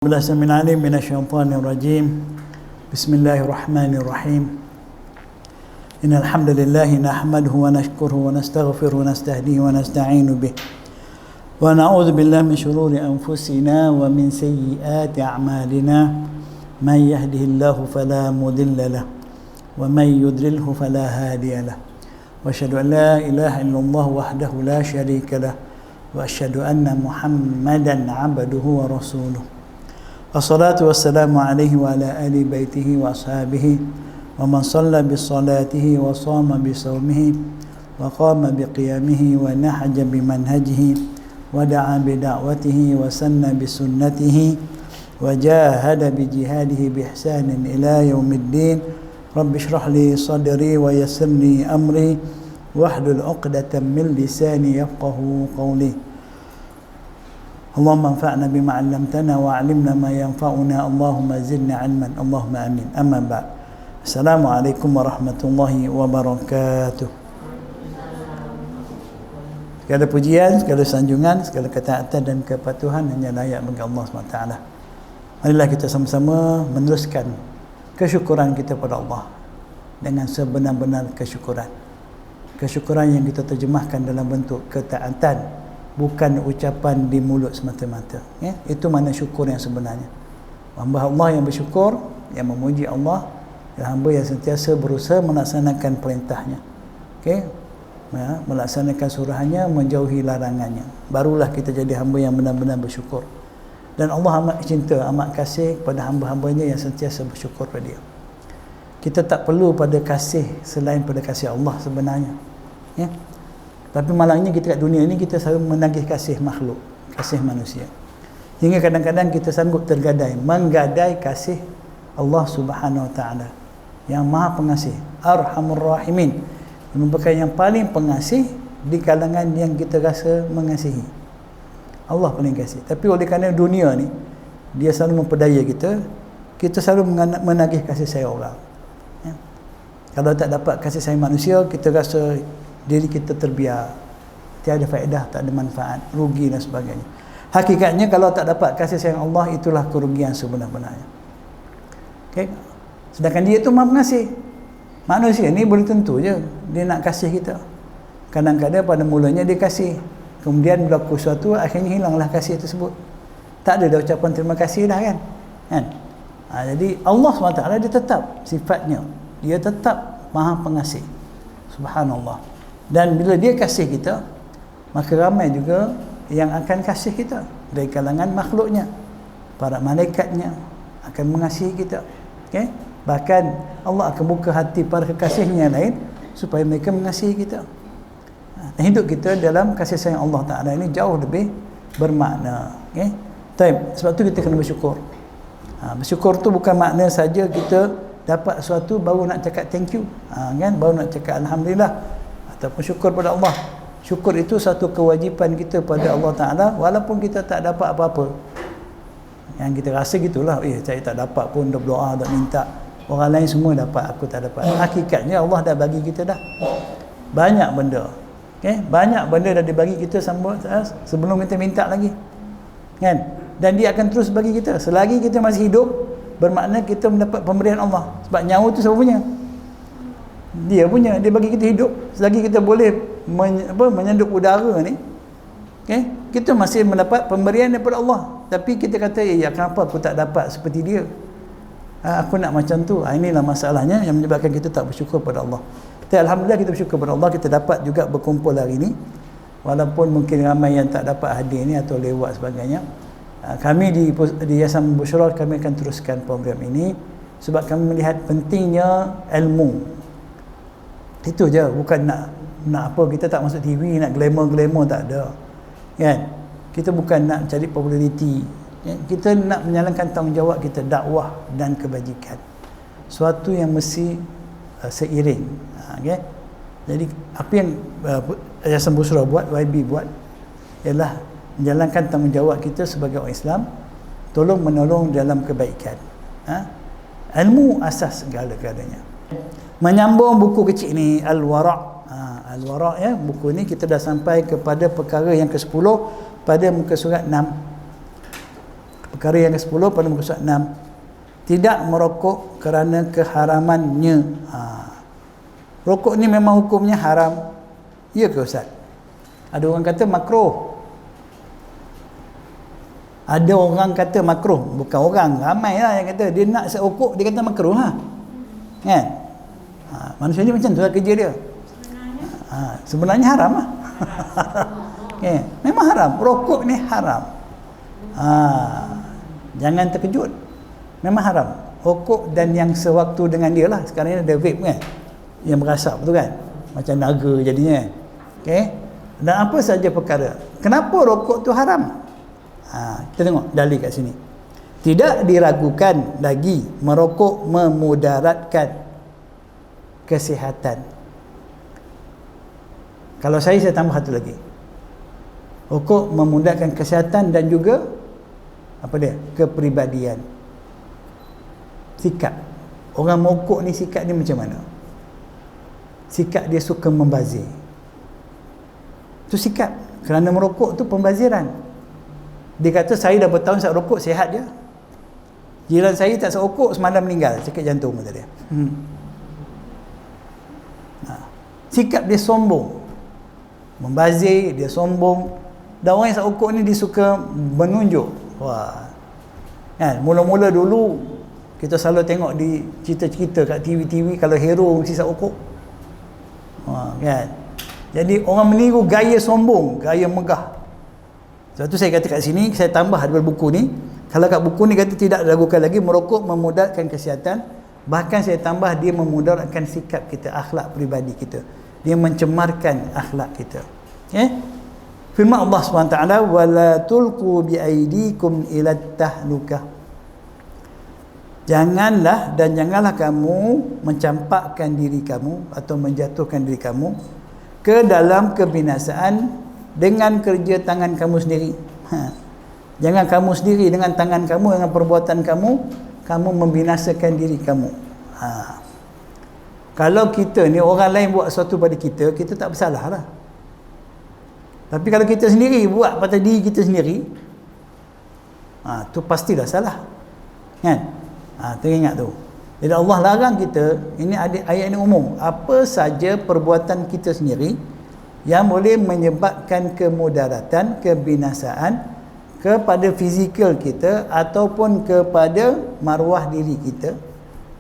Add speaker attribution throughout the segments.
Speaker 1: من العليم من الشيطان الرجيم. بسم الله الرحمن الرحيم. إن الحمد لله نحمده ونشكره ونستغفره ونستهديه ونستعين به ونعوذ بالله من شرور أنفسنا ومن سيئات أعمالنا. من يهده الله فلا مضل له ومن يضلله فلا هادي له وأشهد أن لا إله إلا الله وحده لا شريك له وأشهد أن محمدا عبده ورسوله. Wassalatu wassalamu alaihi wa ala ali baitihi wa ashabihi wa man salla bi salatihi wa sama bi sawmihi wa qama bi qiyamihi wa nahaja bi manhajihi wa da'a bi da'watihi wa sanna bi sunnatihi wa jahada bi jihadihi bi ihsanin ila yaumiddin. Rabbi shrah li sadri wa yassir li amri wahlul 'uqdatam min lisani yafqahu qawli. Allahumma anfa'na bima 'allamtana wa 'allimna ma yanfa'una. Allahumma zidna 'ilman. Allahumma amin. Amma ba'd. Assalamualaikum warahmatullahi wabarakatuh. Segala pujian, segala sanjungan, segala ketaatan dan kepatuhan hanya layak bagi Allah SWT. Marilah kita sama-sama meneruskan kesyukuran kita pada Allah dengan sebenar-benar kesyukuran. Kesyukuran yang kita terjemahkan dalam bentuk ketaatan, bukan ucapan di mulut semata-mata, ya? Itu mana syukur yang sebenarnya. Hamba Allah yang bersyukur, yang memuji Allah, adalah hamba yang sentiasa berusaha melaksanakan perintahnya, okay? Ya, melaksanakan suruhannya, menjauhi larangannya. Barulah kita jadi hamba yang benar-benar bersyukur. Dan Allah amat cinta, amat kasih kepada hamba-hambanya yang sentiasa bersyukur pada dia. Kita tak perlu pada kasih selain pada kasih Allah sebenarnya, ya? Tapi malangnya kita kat dunia ni kita selalu menagih kasih makhluk, kasih manusia. Hingga kadang-kadang kita sanggup tergadai, menggadai kasih Allah Subhanahu Wa Taala yang Maha Pengasih, Arhamur Rahimin, yang merupakan yang paling pengasih di kalangan yang kita rasa mengasihi. Allah paling kasih. Tapi oleh kerana dunia ni dia selalu memperdaya kita, kita selalu menagih kasih sayang orang, ya? Kalau tak dapat kasih sayang manusia, kita rasa diri kita terbiar, tiada faedah, tak ada manfaat, rugi dan sebagainya. Hakikatnya kalau tak dapat kasih sayang Allah, itulah kerugian sebenar-benarnya, okay? Sedangkan dia tu Maha Pengasih. Manusia ni boleh tentu je dia nak kasih kita. Kadang-kadang pada mulanya dia kasih, kemudian berlaku sesuatu, akhirnya hilanglah kasih tersebut. Tak ada dah ucapan terima kasih dah, kan? Jadi Allah SWT dia tetap sifatnya, dia tetap Maha Pengasih, subhanallah. Dan bila dia kasih kita, maka ramai juga yang akan kasih kita dari kalangan makhluknya. Para malaikatnya akan mengasihi kita, okay? Bahkan Allah akan buka hati para kekasihnya yang lain supaya mereka mengasihi kita. Dan hidup kita dalam kasih sayang Allah Ta'ala ini jauh lebih bermakna, okay? Sebab tu kita kena bersyukur. Bersyukur tu bukan makna saja kita dapat sesuatu baru nak cakap thank you, kan? Baru nak cakap alhamdulillah ataupun syukur pada Allah. Syukur itu satu kewajipan kita pada Allah Ta'ala, walaupun kita tak dapat apa-apa. Yang kita rasa gitulah, saya tak dapat pun, dah berdoa, dah minta, orang lain semua dapat, aku tak dapat. Hakikatnya Allah dah bagi kita dah banyak benda, okay? Banyak benda dah dibagi kita sebelum kita minta lagi, kan? Dan dia akan terus bagi kita selagi kita masih hidup. Bermakna kita mendapat pemberian Allah. Sebab nyawa tu siapa punya? Dia punya. Dia bagi kita hidup. Selagi kita boleh menyendup udara ni, okay? Kita masih mendapat pemberian daripada Allah. Tapi kita kata, kenapa aku tak dapat seperti dia? Aku nak macam tu. Inilah masalahnya yang menyebabkan kita tak bersyukur pada Allah. Tapi alhamdulillah kita bersyukur pada Allah, kita dapat juga berkumpul hari ni, walaupun mungkin ramai yang tak dapat hadir ni atau lewat sebagainya. Kami di Yayasan Bushra, kami akan teruskan program ini sebab kami melihat pentingnya ilmu. Itu je, bukan nak apa, kita tak masuk TV nak glamour, tak ada, kan? Kita bukan nak cari populariti, kan? Kita nak menjalankan tanggungjawab kita, dakwah dan kebajikan, suatu yang mesti seiring, okay? Jadi apa yang Yayasan Bushra buat, YB buat, ialah menjalankan tanggungjawab kita sebagai orang Islam, tolong menolong dalam kebaikan. Ilmu asas segala-galanya. Menyambung buku kecil ni, Al-Wara'. Al-Wara', ya, buku ni kita dah sampai kepada perkara yang ke-10 pada muka surat 6. Perkara yang ke-10 pada muka surat 6, tidak merokok kerana keharamannya. Rokok ni memang hukumnya haram. Ya ke Ustaz? Ada orang kata makruh. Ada orang kata makruh. Bukan orang, ramai lah yang kata dia nak serokok, dia kata makruh lah. Kan? Manusia ni macam tu lah kerja dia. Sebenarnya haram lah. Okay. Memang haram. Rokok ni haram. Jangan terkejut. Memang haram. Rokok dan yang sewaktu dengan dia lah. Sekarang ni ada vape kan, yang merasap tu kan, macam naga jadinya kan. Okay. Dan apa saja perkara. Kenapa rokok tu haram? Kita tengok dalil kat sini. Tidak diragukan lagi merokok memudaratkan kesihatan. Kalau saya tambah satu lagi. Rokok memudaratkan kesihatan dan juga apa dia? Kepribadian. Sikap. Orang merokok ni sikap dia macam mana? Sikap dia suka membazir. Tu sikap. Kerana merokok tu pembaziran. Dia kata saya dah bertahun tak rokok, sihat je. Jiran saya tak serokok, semalam meninggal, sakit jantung kata dia. Sikap dia sombong, membazir, dia sombong. Dan orang yang serokok ni dia suka menunjuk. Wah, kan? Mula-mula dulu kita selalu tengok di cerita-cerita kat TV-TV, kalau hero mesti serokok. Kan? Jadi orang meniru gaya sombong, gaya megah. Sebab tu saya kata kat sini, saya tambah daripada buku ni. Kalau kat buku ni kata tidak diragukan lagi merokok memudaratkan kesihatan. Bahkan saya tambah dia memudaratkan sikap kita, akhlak peribadi kita. Dia mencemarkan akhlak kita. Okay? Firman Allah SWT, wala tulqu biaidikum ila tahlukah. Janganlah dan janganlah kamu mencampakkan diri kamu atau menjatuhkan diri kamu ke dalam kebinasaan dengan kerja tangan kamu sendiri. Jangan kamu sendiri dengan tangan kamu, dengan perbuatan kamu membinasakan diri kamu. Kalau kita ni orang lain buat sesuatu pada kita, kita tak bersalah lah. Tapi kalau kita sendiri buat pada diri kita sendiri, tu pastilah salah. Kan? Teringat tu. Jadi Allah larang kita, ini ayat ini umum, apa saja perbuatan kita sendiri yang boleh menyebabkan kemudaratan, kebinasaan kepada fizikal kita ataupun kepada maruah diri kita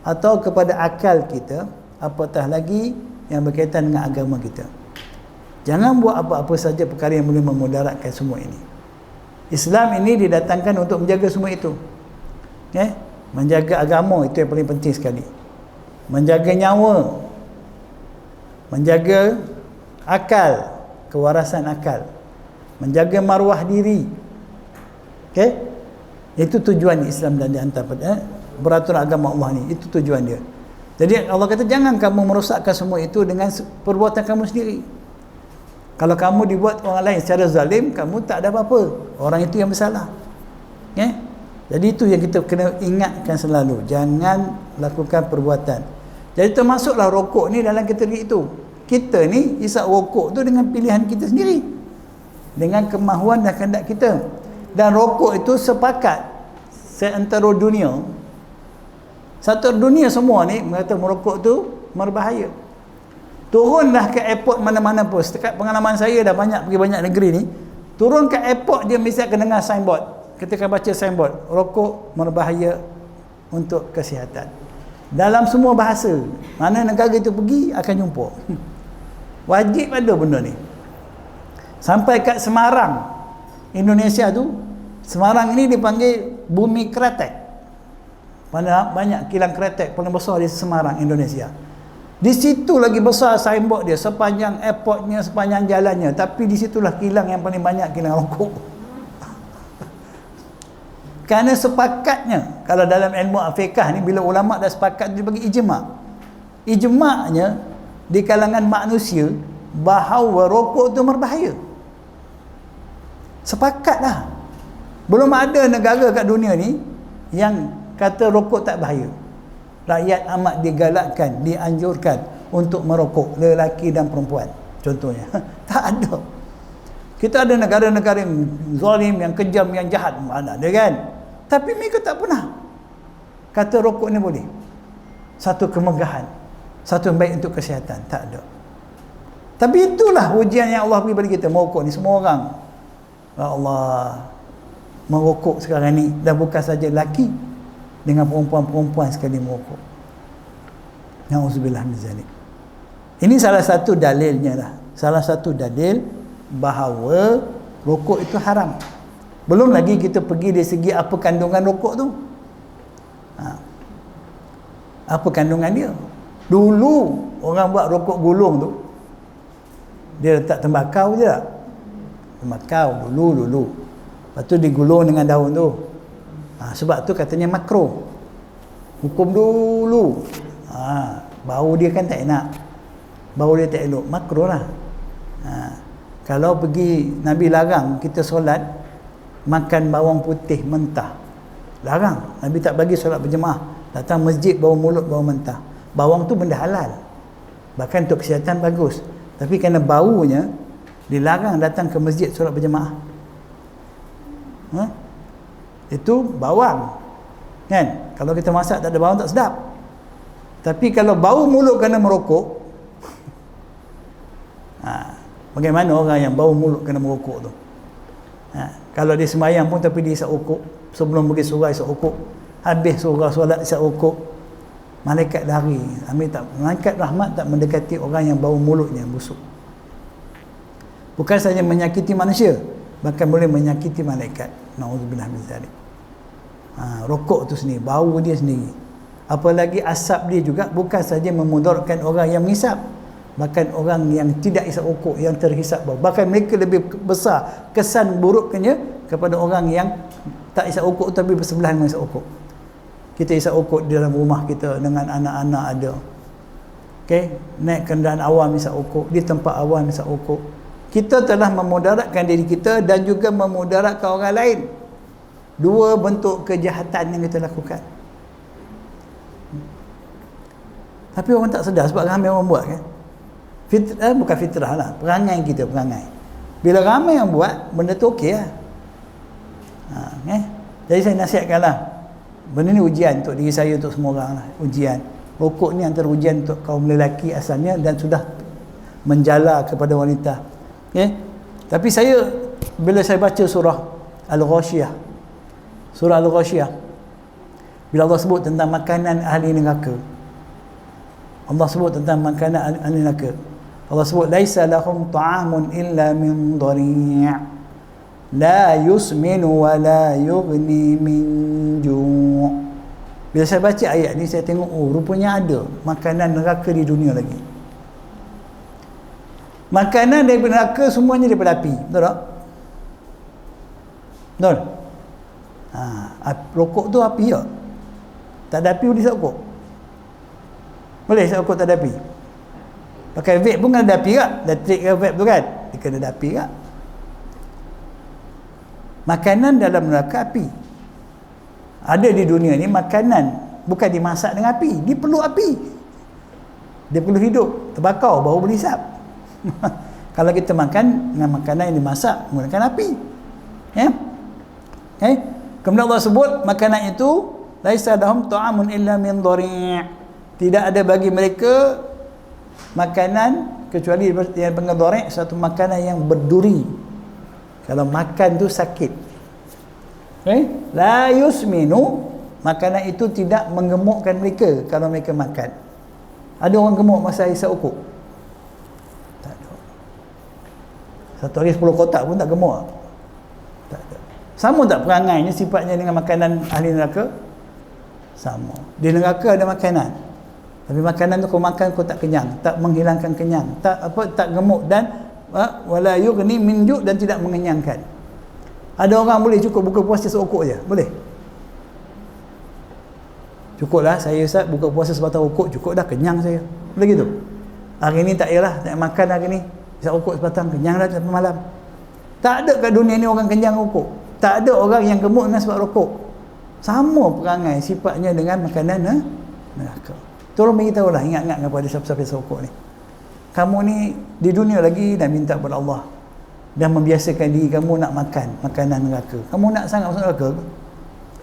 Speaker 1: atau kepada akal kita, apatah lagi yang berkaitan dengan agama kita. Jangan buat apa-apa saja perkara yang boleh memudaratkan semua ini. Islam ini didatangkan untuk menjaga semua itu. Menjaga agama, itu yang paling penting sekali. Menjaga nyawa, menjaga akal, kewarasan akal, menjaga maruah diri. Okey? Itu tujuan Islam dan dihantar pada peraturan agama Allah ni. Itu tujuan dia. Jadi Allah kata jangan kamu merosakkan semua itu dengan perbuatan kamu sendiri. Kalau kamu dibuat orang lain secara zalim, kamu tak ada apa-apa. Orang itu yang bersalah. Okey? Jadi itu yang kita kena ingatkan selalu. Jangan lakukan perbuatan. Jadi termasuklah rokok ni dalam kategori itu. Kita ni isap rokok tu dengan pilihan kita sendiri, dengan kemahuan dan kehendak kita. Dan rokok itu sepakat seantero dunia, satu dunia semua ni mengata merokok tu berbahaya. Turunlah ke airport mana-mana pun. Setakat pengalaman saya dah pergi banyak negeri ni, turun ke airport dia mesti akan dengar signboard. Ketika baca signboard, rokok berbahaya untuk kesihatan. Dalam semua bahasa, mana negara itu pergi akan jumpa. Wajib ada benda ni. Sampai kat Semarang, Indonesia tu, Semarang ini dipanggil bumi kretek. Banyak kilang kretek paling besar di Semarang, Indonesia. Di situ lagi besar signboard dia, sepanjang airportnya, sepanjang jalannya. Tapi di situlah kilang yang paling banyak, kilang rokok. Kerana sepakatnya, kalau dalam ilmu fiqh ni, bila ulama dah sepakat, dia bagi ijma'. Ijma'nya di kalangan manusia bahawa rokok tu berbahaya. Sepakatlah. Belum ada negara kat dunia ni yang kata rokok tak bahaya. Rakyat amat digalakkan, dianjurkan untuk merokok, lelaki dan perempuan contohnya. Tak ada. Kita ada negara-negara yang zalim, yang kejam, yang jahat, mana ada kan? Tapi mereka tak pernah kata rokok ni boleh. Satu kemegahan, satu yang baik untuk kesihatan, tak ada. Tapi itulah ujian yang Allah beri pada kita. Merokok ni semua orang, ya Allah, merokok sekarang ni, dan bukan saja lelaki, dengan perempuan-perempuan sekali merokok. Na'udzubillah min zalik. Ini salah satu dalilnya lah. Salah satu dalil bahawa rokok itu haram. Belum lagi kita pergi dari segi apa kandungan rokok tu. Apa kandungan dia? Dulu orang buat rokok gulung tu, dia letak tembakau je tak? Tembakau dulu. Lepas tu digulung dengan daun tu. Sebab tu katanya makro. Hukum dulu. Bau dia kan tak enak. Bau dia tak elok. Makro lah. Kalau pergi, Nabi larang kita solat makan bawang putih mentah. Larang. Nabi tak bagi solat berjemaah. Datang masjid bau mulut, bau mentah. Bawang tu benda halal. Bahkan untuk kesihatan bagus. Tapi kerana baunya, dilarang datang ke masjid solat berjemaah. Itu bawang. Kan? Kalau kita masak tak ada bawang tak sedap. Tapi kalau bau mulut kerana merokok, bagaimana orang yang bau mulut kerana merokok tu? Kalau dia sembahyang pun tapi dia isap rokok, sebelum pergi surau isap rokok, habis surau solat isap rokok, malaikat lari. Malaikat rahmat tak mendekati orang yang bau mulutnya busuk. Bukan saja menyakiti manusia, bahkan boleh menyakiti malaikat. Na'udzubillah min zalik. Rokok tu sendiri, bau dia sendiri, apalagi asap dia juga bukan saja memudaratkan orang yang menghisap, bahkan orang yang tidak isap rokok, yang terhisap bau, bahkan mereka lebih besar kesan buruknya kepada orang yang tak isap rokok tapi bersebelahan dengan isap rokok. Kita isap rokok di dalam rumah kita dengan anak-anak ada, naik kenderaan awam isap rokok, di tempat awam isap rokok. Kita telah memudaratkan diri kita dan juga memudaratkan orang lain. Dua bentuk kejahatan yang kita lakukan. Tapi orang tak sedar sebab ramai orang buat kan. Bukan fitrah lah, perangai kita, perangai. Bila ramai yang buat, benda tu okey lah. Jadi saya nasihatkanlah, benda ni ujian untuk diri saya, untuk semua orang lah. Ujian. Rokok ni antara ujian untuk kaum lelaki asalnya dan sudah menjala kepada wanita. Tapi bila saya baca surah Al-Ghashiyah, surah Al-Ghashiyah, bila Allah sebut tentang makanan ahli neraka, Allah sebut tentang makanan ahli neraka, Allah sebut laisa lahum ta'amun illa min dhari' la yusminu wa la yughni min ju'. Bila saya baca ayat ni, saya tengok rupanya ada makanan neraka di dunia lagi. Makanan daripada neraka semuanya daripada api. Betul tak? Betul? Rokok tu api tak? Tak ada api boleh isap rokok? Boleh isap rokok tak ada api? Pakai vape pun kena ada api tak? Elektrik ke vape tu kan? Dia kena ada api tak? Makanan dalam neraka api. Ada di dunia ni makanan bukan dimasak dengan api, dia perlu api. Dia perlu hidup, terbakar baru boleh isap. Kalau kita makan dengan makanan yang dimasak menggunakan api, kemudian Allah sebut makanan itu laisa lahum ta'amun illa min dhari', tidak ada bagi mereka makanan kecuali yang panggil dhari', satu makanan yang berduri. Kalau makan tu sakit. La yusminu, makanan itu tidak menggemukkan mereka kalau mereka makan. Ada orang gemuk masa isap rokok? Tak ada. Satu hari 10 kotak pun tak gemuk. Tak ada. Sama tak perangainya, sifatnya dengan makanan ahli neraka? Sama. Di neraka ada makanan, tapi makanan tu kau makan kau tak kenyang, tak menghilangkan kenyang, tak gemuk, dan wala yughni min ju', dan tidak mengenyangkan. Ada orang boleh cukup buka puasa serokok je, boleh? Cukuplah saya Ustaz buka puasa sebatang rokok, cukup dah, kenyang saya. Boleh gitu? Hari ni tak yalah, tak makan hari ni, isap rokok sebatang, kenyang dah sampai malam. Tak ada kat dunia ni orang kenyang rokok. Tak ada orang yang gemuk dengan sebab rokok. Sama perangai sifatnya dengan makanan neraka. Tolong beritahulah, ingat-ingat kepada siapa-siapa yang rokok ni. Kamu ni di dunia lagi dah minta kepada Allah dan membiasakan diri kamu nak makan makanan neraka. Kamu nak sangat masuk neraka ke?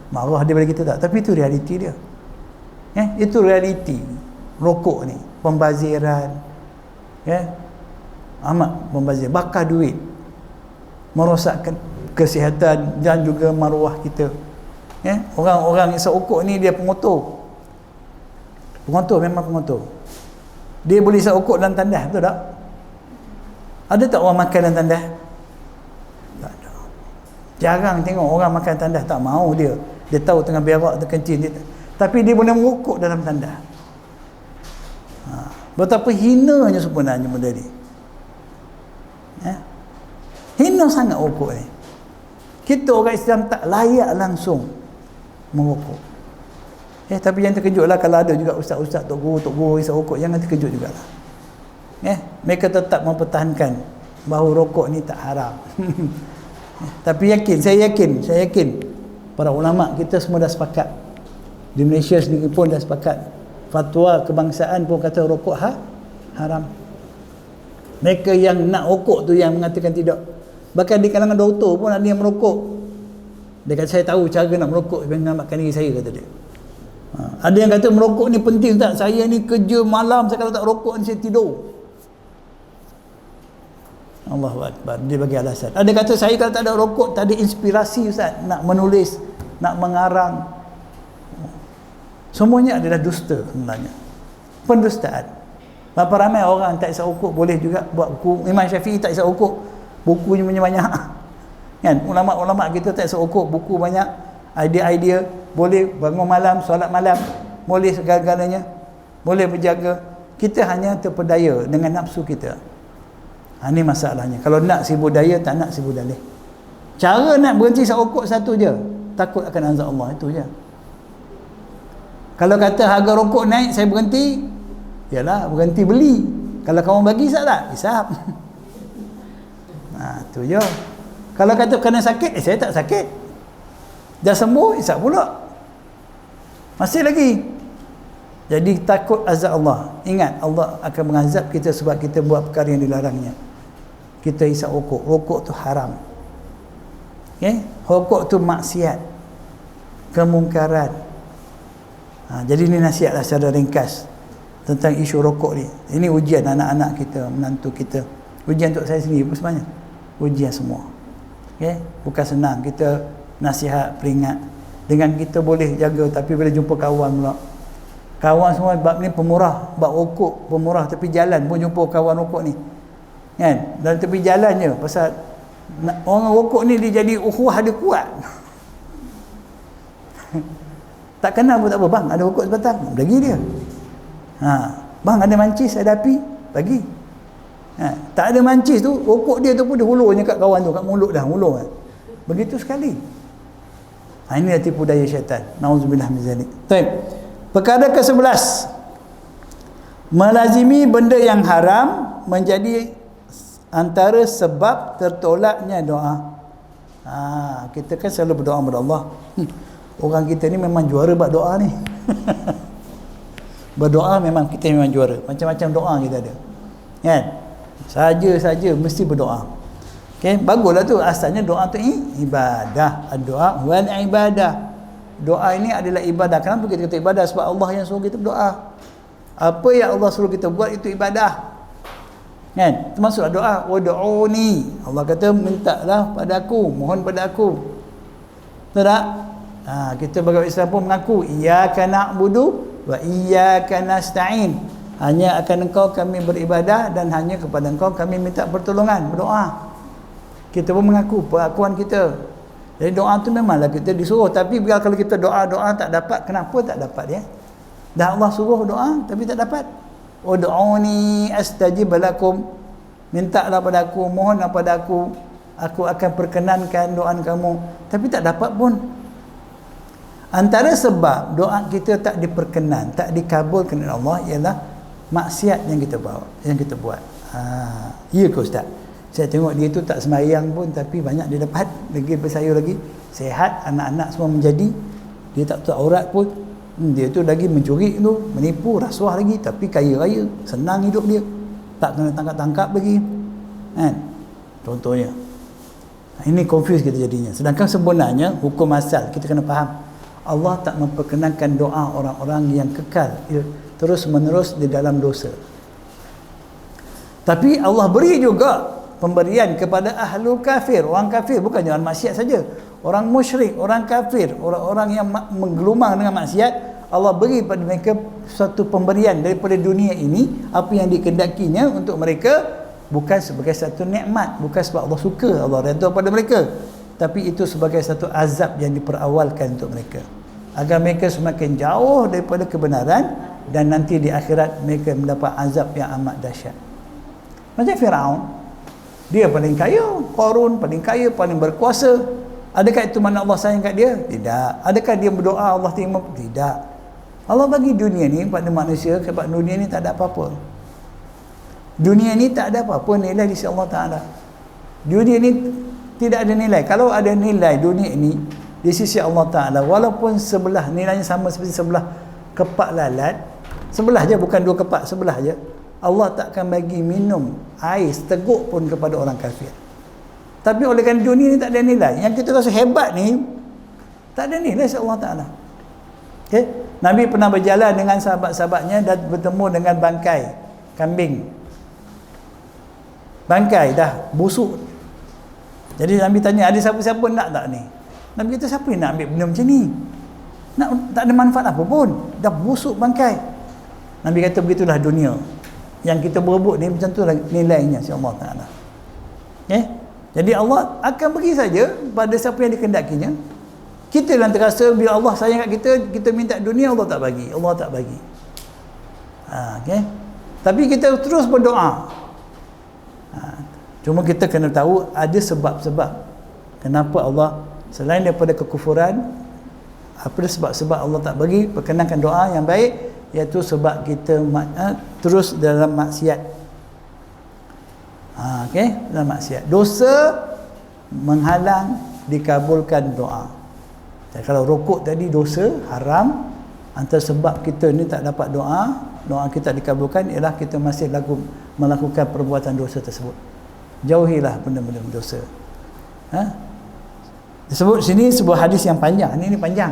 Speaker 1: Marah dia pada kita tak, tapi itu realiti dia. Itu realiti rokok ni, pembaziran, amat membazir, bakar duit, merosakkan kesihatan dan juga maruah kita. Orang-orang isap rokok ni dia pengotor, memang pengotor. Dia boleh isap rokok dalam tandas, betul tak? Ada tak orang makan dalam tandas? Tak ada. Jarang tengok orang makan tandas, tak mau dia. Dia tahu tengah berak terkencing dia, tapi dia boleh merokok dalam tandas. Betapa hinanya sebenarnya benda ni. Hina sangat rokok ni. Kita orang Islam tak layak langsung merokok. Tapi jangan terkejutlah kalau ada juga ustaz-ustaz, tok guru isap rokok, jangan terkejut jugalah. Mereka tetap mempertahankan bahawa rokok ni tak haram. Tapi saya yakin para ulama kita semua dah sepakat. Di Malaysia sendiri pun dah sepakat. Fatwa kebangsaan pun kata rokok haram. Mereka yang nak rokok tu yang mengatakan tidak. Bahkan di kalangan doktor pun ada yang merokok. Dia kata saya tahu cara nak merokok menyelamatkan diri saya, kata dia. Ada yang kata merokok ni penting tak? Saya ni kerja malam, saya kalau tak rokok ni saya tidur. Allahu Akbar. Dia bagi alasan. Ada kata saya kalau tak ada rokok, tak ada inspirasi ustaz nak menulis, nak mengarang. Semuanya adalah dusta sebenarnya. Pendustaan. Berapa ramai orang tak isap rokok boleh juga buat buku. Imam Syafi'i tak isap rokok, bukunya banyak. Kan? Ulama-ulama kita tak isap rokok, buku banyak. Idea-idea, boleh bangun malam, solat malam, boleh segala-galanya, boleh berjaga. Kita hanya terpedaya dengan nafsu kita. Ini masalahnya. Kalau nak sibuk daya, tak nak sibuk dalih. Cara nak berhenti isap rokok satu je, takut akan azab Allah, itu je. Kalau kata harga rokok naik, saya berhenti, yalah berhenti beli. Kalau kawan bagi, isap tak? Isap. Itu je. Kalau kata kena sakit, saya tak sakit. Dah sembuh, isap pula. Masih lagi. Jadi takut azab Allah. Ingat, Allah akan mengazab kita sebab kita buat perkara yang dilarangnya. Kita isap rokok. Rokok tu haram. Rokok tu maksiat, kemungkaran. Jadi ini nasihatlah secara ringkas tentang isu rokok ni. Ini ujian anak-anak kita, menantu kita. Ujian untuk saya sendiri pun sebenarnya. Ujian semua. Bukan senang. Kita nasihat, peringat. Dengan kita boleh jaga, tapi bila jumpa kawan pula. Kawan semua bab ni pemurah, bab rokok pemurah, tepi jalan pun jumpa kawan rokok ni. Kan? Dalam tepi jalan je, pasal orang rokok ni dia jadi ukhuwah dia kuat. Tak kenal pun tak apa, bang ada rokok sebatang, bagi dia. Bang ada mancis, ada api, bagi. Tak ada mancis tu, rokok dia tu pun dia hulurnya kat kawan tu, kat mulut dah, hulur. Begitu sekali. Inilah tipu daya syaitan. Nauzubillah min zalik. Baik. Perkara ke-11, melazimi benda yang haram menjadi antara sebab tertolaknya doa. Kita kan selalu berdoa kepada Allah. Orang kita ni memang juara buat doa ni. Berdoa memang kita memang juara. Macam-macam doa kita ada. Kan? Saja-saja mesti berdoa. Okay? Baguslah tu. Asalnya doa tu ibadah. Doa wal ibadah. Doa ini adalah ibadah. Kenapa kita kata ibadah? Sebab Allah yang suruh kita berdoa. Apa yang Allah suruh kita buat itu ibadah. Kan? Termasuklah doa. Wad'uni. Allah kata mintalah pada aku, mohon pada aku. Betul tak? Kita sebagai Islam pun mengaku iyyaka na'budu wa iyyaka nasta'in. Hanya akan engkau kami beribadah dan hanya kepada engkau kami minta pertolongan, berdoa. Kita pun mengaku pengakuan kita. Jadi doa tu memanglah kita disuruh, tapi bila kalau kita doa-doa tak dapat, kenapa tak dapat ya? Dah Allah suruh doa tapi tak dapat. Ud'uni astajib lakum. Mintalah pada aku, mohonlah pada aku akan perkenankan doa kamu. Tapi tak dapat pun. Antara sebab doa kita tak diperkenan, tak dikabulkan oleh Allah ialah maksiat yang kita buat. Ya ke ustaz? Saya tengok dia tu tak sembahyang pun tapi banyak dia dapat, lagi bersayur lagi, sehat, anak-anak semua menjadi, dia tak tutup aurat pun. Dia tu lagi mencuri tu, menipu, rasuah lagi, tapi kaya raya, senang hidup dia. Tak kena tangkap-tangkap lagi. Kan? Contohnya. Ini confuse kita jadinya. Sedangkan sebenarnya hukum asal kita kena faham. Allah tak memperkenankan doa orang-orang yang kekal terus menerus di dalam dosa. Tapi Allah beri juga pemberian kepada ahlul kafir, orang kafir, bukannya orang maksiat saja, orang musyrik, orang kafir, orang-orang yang menggelumang dengan maksiat, Allah beri pada mereka suatu pemberian daripada dunia ini, apa yang dikehendakinya untuk mereka, bukan sebagai satu nikmat, bukan sebab Allah suka, Allah redha pada mereka, tapi itu sebagai satu azab yang diperawalkan untuk mereka, agar mereka semakin jauh daripada kebenaran, dan nanti di akhirat mereka mendapat azab yang amat dahsyat. Macam Firaun, dia paling kaya, Qarun paling kaya, paling berkuasa. Adakah itu mana Allah sayang kat dia? Tidak. Adakah dia berdoa Allah terima? Tidak. Allah bagi dunia ni pada manusia, sebab dunia ni tak ada apa-apa. Dunia ni tak ada apa-apa nilai di sisi Allah Ta'ala. Dunia ni tidak ada nilai. Kalau ada nilai dunia ini di sisi Allah Ta'ala, walaupun sebelah nilainya sama seperti sebelah kepak lalat, sebelah je, bukan dua kepak, sebelah je, Allah tak akan bagi minum air seteguk pun kepada orang kafir. Tapi oleh kerana dunia ni tak ada nilai, yang kita rasa hebat ni tak ada nilai sisi Allah Ta'ala. Okay? Nabi pernah berjalan dengan sahabat-sahabatnya dan bertemu dengan bangkai kambing. Bangkai dah busuk. Jadi Nabi tanya, ada siapa-siapa nak tak ni? Nabi kata, siapa yang nak ambil benda macam ni? Tak ada manfaat apa pun, dah busuk bangkai. Nabi kata, begitulah dunia. Yang kita berebut ni macam tu lah nilainya si Allah Ta'ala. Okay? Jadi Allah akan bagi saja pada siapa yang dikehendakinya. Kita yang terasa bila Allah sayang kat kita, kita minta dunia, Allah tak bagi. Allah tak bagi. Okay? Tapi kita terus berdoa. Cuma kita kena tahu ada sebab-sebab kenapa Allah, selain daripada kekufuran, apa sebab-sebab Allah tak bagi perkenankan doa yang baik, iaitu sebab kita terus dalam maksiat. Okay? Dalam maksiat, dosa menghalang dikabulkan doa. Jadi kalau rokok tadi dosa haram, antara sebab kita ni tak dapat doa kita dikabulkan ialah kita masih melakukan perbuatan dosa tersebut. Jauhilah benda-benda dosa. Disebut sini sebuah hadis yang panjang. Ini panjang.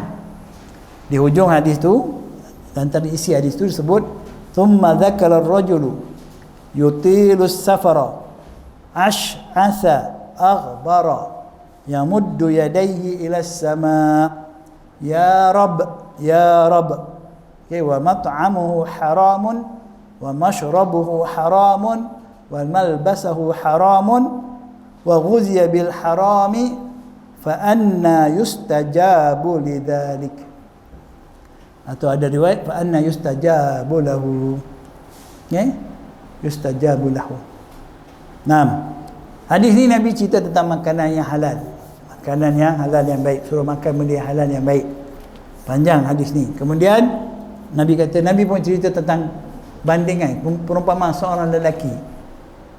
Speaker 1: Di hujung hadis tu, dan tadi isi hadis tu disebut, thumma dzakara ar-rajulu yutilu as-safara ash'atha aghbara yamuddu yadayhi ila as-sama' ya rab ya rab. Okay, wa mat'amuhu haramun wa mashrabuhu haramun wa malbasahu haramun wa ghuziya bil harami fa anna yustajabu lidzalik. Atau ada riwayat fa anna yustajabu lahu. Okay? Yustajabu lahu. Naam. Hadis ni Nabi cerita tentang makanan yang halal. Makanan yang halal yang baik, suruh makan benda yang halal yang baik. Panjang hadis ni. Kemudian Nabi kata, Nabi pun cerita tentang bandingan perumpamaan seorang lelaki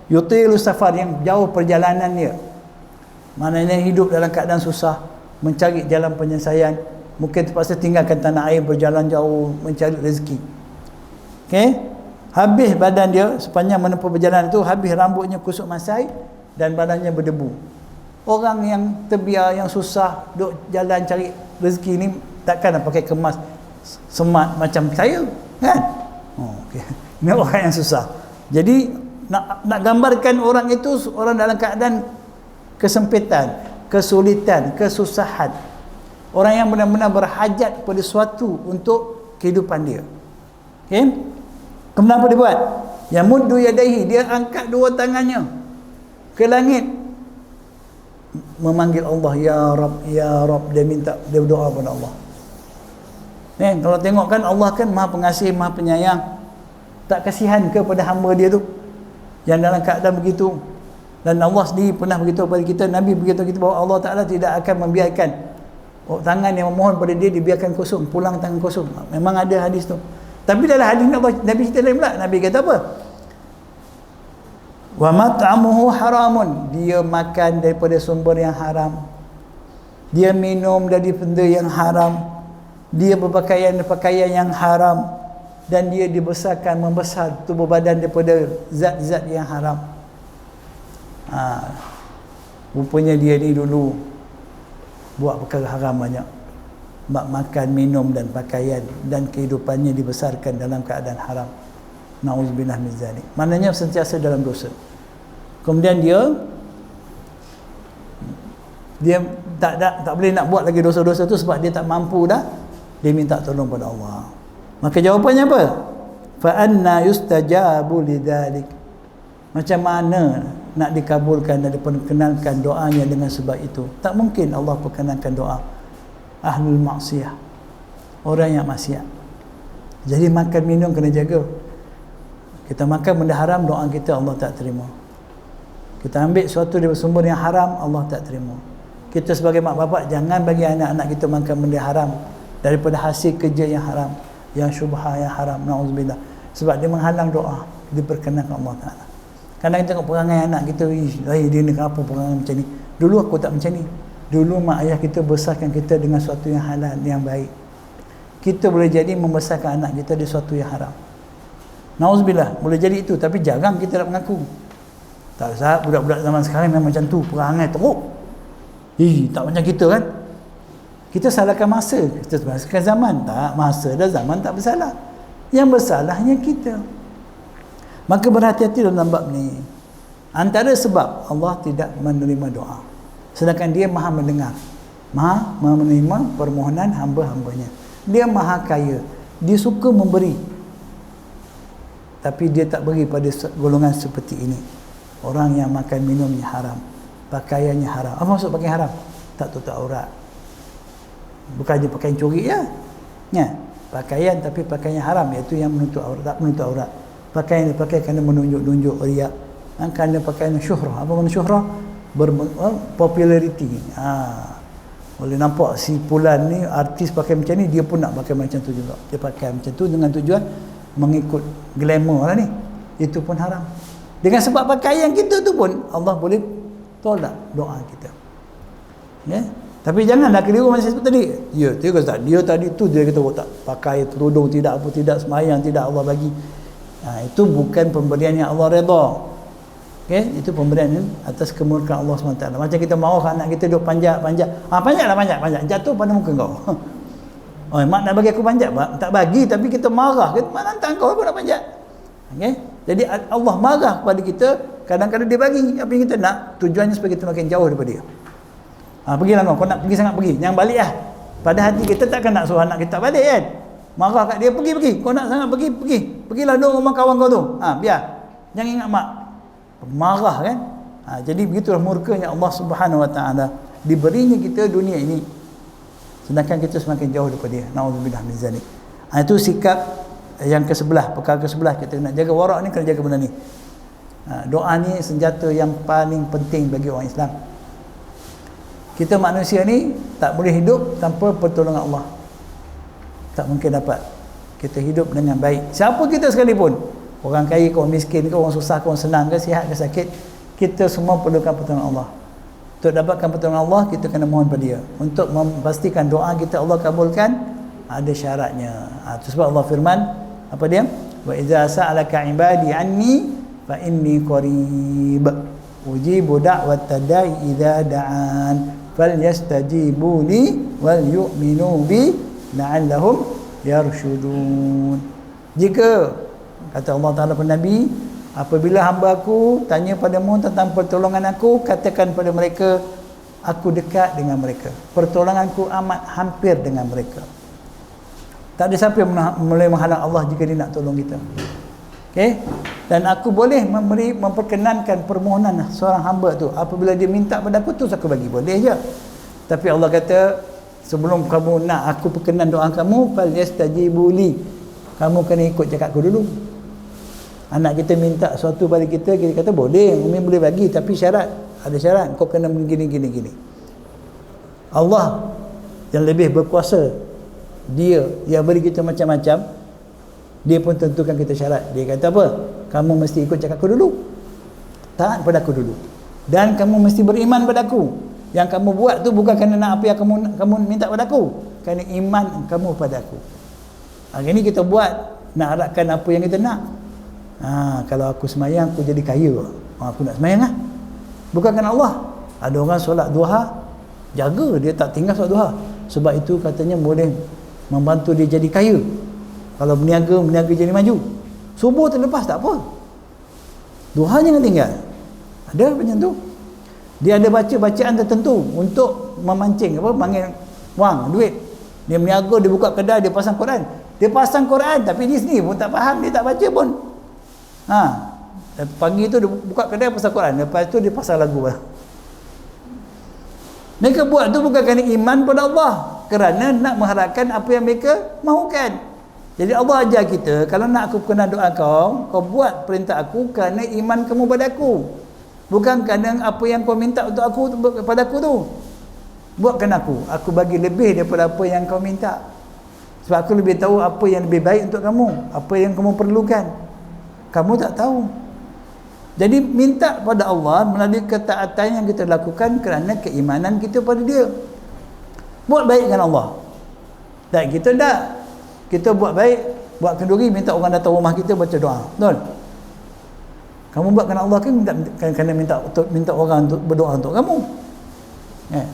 Speaker 1: yutilu safar, yang jauh perjalanan dia, maknanya hidup dalam keadaan susah, mencari jalan penyelesaian, mungkin terpaksa tinggalkan tanah air, berjalan jauh mencari rezeki. Okay? Habis badan dia sepanjang menempuh perjalanan itu, habis rambutnya kusut masai dan badannya berdebu. Orang yang terbiar, yang susah duk jalan cari rezeki ni, takkan nak pakai kemas semat macam saya, kan? Okay. Ini orang yang susah. Jadi nak gambarkan orang itu orang dalam keadaan kesempitan, kesulitan, kesusahan. Orang yang benar-benar berhajat pada sesuatu untuk kehidupan dia. Okay? Kemudian apa dia buat? Yamuddu yadaihi, dia angkat dua tangannya ke langit, memanggil Allah, ya Rab, ya Rab. Dia minta, dia berdoa kepada Allah. Kalau tengok kan, Allah kan Maha Pengasih, Maha Penyayang. Tak kasihan kepada hamba dia tu yang dalam keadaan begitu. Dan Allah sendiri pernah beritahu kepada kita, Nabi beritahu kita bahawa Allah Ta'ala tidak akan membiarkan tangan yang memohon pada dia dibiarkan kosong, pulang tangan kosong. Memang ada hadis tu. Tapi dalam hadis Nabi cerita lain pula. Nabi kata apa? Wa mat'amuhu haramun, dia makan daripada sumber yang haram, dia minum dari benda yang haram, dia berpakaian yang haram, dan dia dibesarkan, membesar tubuh badan daripada zat-zat yang haram. Rupanya dia ni dulu buat perkara haram banyak. makan, minum dan pakaian dan kehidupannya dibesarkan dalam keadaan haram. Nauzubillah min zalik. Maknanya sentiasa dalam dosa. Kemudian dia tak boleh nak buat lagi dosa-dosa tu sebab dia tak mampu dah. Dia minta tolong pada Allah. Maka jawapannya apa? Fa anna yustajabu lidzalik. Macam mana nak dikabulkan dan diperkenankan doanya dengan sebab itu? Tak mungkin Allah perkenankan doa ahlul maksiyah, orang yang maksiat. Jadi makan minum kena jaga. Kita makan benda haram, doa kita Allah tak terima. Kita ambil sesuatu dari sumber yang haram, Allah tak terima. Kita sebagai mak bapak jangan bagi anak-anak kita makan benda haram daripada hasil kerja yang haram, yang syubhah, yang haram, na'udzubillah. Sebab dia menghalang doa diperkenankan Allah Ta'ala. Kadang kita tengok perangai anak kita, dia ni kenapa perangai macam ni. Dulu aku tak macam ni. Dulu mak ayah kita besarkan kita dengan sesuatu yang halal, yang baik. Kita boleh jadi membesarkan anak kita di sesuatu yang haram. Na'udzubillah, boleh jadi itu. Tapi jarang kita nak mengaku. Tak usah, budak-budak zaman sekarang memang macam tu, perangai teruk. Tak macam kita kan. Kita salahkan masa, kita salahkan zaman. Tak, masa dah, zaman tak bersalah. Yang bersalahnya kita. Maka berhati-hati dalam bab ni. Antara sebab Allah tidak menerima doa, sedangkan dia maha mendengar, maha menerima permohonan hamba-hambanya. Dia maha kaya, dia suka memberi, tapi dia tak beri pada golongan seperti ini. Orang yang makan minumnya haram, pakaiannya haram. Apa maksud pakaian haram? Tak tutup aurat. Bukan je pakaian curi ya. Pakaian tapi pakaiannya haram, iaitu yang menutup aurat, tak menutup aurat. Pakaian dipakai kerana menunjuk-nunjuk riak, kerana pakaian syuhrah. Apa makna syuhrah? Popularity. Boleh nampak si Fulan ni artis pakai macam ni, dia pun nak pakai macam tu juga. Dia pakai macam tu dengan tujuan mengikut glamour lah ni. Itu pun haram. Dengan sebab pakaian kita tu pun Allah boleh tolak doa kita. Ya. Tapi janganlah keliru macam sebut tadi. Dia tadi tu dia kata tak pakai tudung, tidak apa, tidak sembahyang, tidak Allah bagi. Itu bukan pemberian yang Allah redha. Okey, itu pemberian atas kemurkaan Allah SWT. Macam kita mahu anak kita duduk panjat. Panjat. Jatuh pada muka kau. Mak nak bagi aku panjat, tak bagi, tapi kita marah. Mak nantang kau, aku nak panjat. Okey. Jadi Allah marah kepada kita. Kadang-kadang dia bagi apa yang kita nak, tujuannya supaya kita makin jauh daripada dia. Pergilah kau nak pergi sangat pergi, jangan balik lah. Pada hati kita takkan nak suruh anak kita balik kan. Marah kat dia, pergi. Kau nak sangat pergi. Pergilah duduk rumah kawan kau tu. Biar. Jangan ingat mak. Marah kan. Jadi begitulah murkanya Allah Subhanahu Wa Taala. Diberinya kita dunia ini, sedangkan kita semakin jauh daripada dia. Nauzubillah min zalik. Itu sikap yang ke-11, perkara ke-11 kita nak jaga warak ni, kena jaga benda ni. Doa ni senjata yang paling penting bagi orang Islam. Kita manusia ni tak boleh hidup tanpa pertolongan Allah. Tak mungkin dapat kita hidup dengan baik. Siapa kita sekalipun, orang kaya ke orang miskin ke, orang susah ke orang senang ke, sihat ke sakit, kita semua perlukan pertolongan Allah. Untuk dapatkan pertolongan Allah, kita kena mohon pada dia. Untuk memastikan doa kita Allah kabulkan, ada syaratnya. Itu sebab Allah firman, apa dia? Wa idza sa'alaka ibadi anni fa inni qarib ujibu da'watad da'i idza da'an falyastajibu li wal yu'minu bi la'allahum yarshudun. Jika kata Allah Ta'ala kepada Nabi, apabila hamba aku tanya padamu tentang pertolongan aku, katakan pada mereka, aku dekat dengan mereka, pertolonganku amat hampir dengan mereka. Tak ada siapa yang boleh menghalang Allah jika dia nak tolong kita. Okey? Dan aku boleh memperkenankan permohonan seorang hamba tu. Apabila dia minta pada aku, terus aku bagi. Boleh je. Tapi Allah kata, sebelum kamu nak aku perkenan doa kamu, falyastajibu li. Kamu kena ikut cakap aku dulu. Anak kita minta sesuatu pada kita, kita kata boleh, Umi boleh bagi, tapi syarat. Ada syarat, kau kena gini. Allah yang lebih berkuasa, dia yang beri kita macam-macam, dia pun tentukan kita syarat. Dia kata apa? Kamu mesti ikut cakap aku dulu, taat pada aku dulu, dan kamu mesti beriman pada aku. Yang kamu buat tu bukan kerana nak apa yang kamu minta pada aku, kerana iman kamu pada aku. Hari ni kita buat nak harapkan apa yang kita nak. Kalau aku semayang, aku jadi kaya, aku nak semayang lah. Bukan kerana Allah. Ada orang solat duha, jaga, dia tak tinggal solat duha. Sebab itu katanya boleh membantu dia jadi kaya. Kalau berniaga jadi maju. Subuh terlepas tak apa, duha jangan tinggal. Ada macam tu. Dia ada baca bacaan tertentu untuk memancing panggil wang, duit. Dia berniaga, dia buka kedai, dia pasang Quran. Dia pasang Quran tapi di sini pun tak faham, dia tak baca pun. Pagi tu dia buka kedai pasang Quran, lepas tu dia pasang lagu. Mereka buat tu bukan kerana iman pada Allah, kerana nak mengharapkan apa yang mereka mahukan. Jadi Allah ajar kita, kalau nak aku kena doa kau buat perintah aku kerana iman kamu pada aku. Bukan kerana apa yang kau minta untuk aku pada aku tu. Buatkan aku bagi lebih daripada apa yang kau minta. Sebab aku lebih tahu apa yang lebih baik untuk kamu, apa yang kamu perlukan. Kamu tak tahu. Jadi minta pada Allah melalui ketaatan yang kita lakukan kerana keimanan kita pada dia. Buat baik dengan Allah. Dan kita tak. Kita buat baik, buat kenduri, minta orang datang rumah kita baca doa. Betul? Kamu buat kerana Allah ke kerana minta orang untuk berdoa untuk kamu?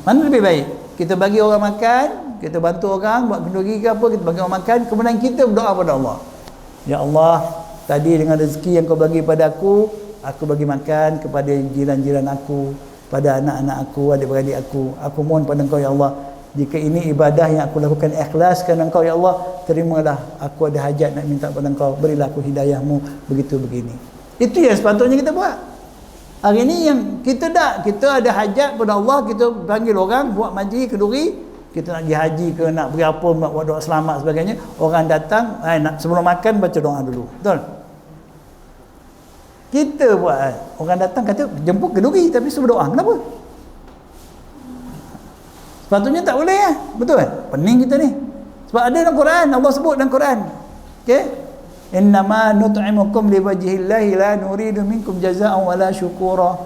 Speaker 1: Mana lebih baik? Kita bagi orang makan, kita bantu orang buat kenduri ke apa, kita bagi orang makan, kemudian kita berdoa pada Allah. Ya Allah, tadi dengan rezeki yang kau bagi pada aku bagi makan kepada jiran-jiran aku, pada anak-anak aku, adik-beradik aku. Aku mohon pada Engkau ya Allah, jika ini ibadah yang aku lakukan ikhlas kerana Engkau ya Allah, terimalah aku ada hajat nak minta pada Engkau, berilah aku hidayahmu begitu begini. Itu yang sepatutnya kita buat. Hari ini yang kita ada hajat pada Allah, kita panggil orang buat majlis kenduri, kita nak pergi haji ke nak beri apa, nak buat doa selamat sebagainya, orang datang nak sebelum makan baca doa dulu. Betul? Kita buat, orang datang kata jemput kenduri tapi suruh doa. Kenapa? Sepatutnya tak boleh betul kan? Pening kita ni. Sebab ada dalam Quran, Allah sebut dalam Quran. Okey? Innama nut'imukum liwajhillahi la nuridu minkum jazaa'an wala syukura.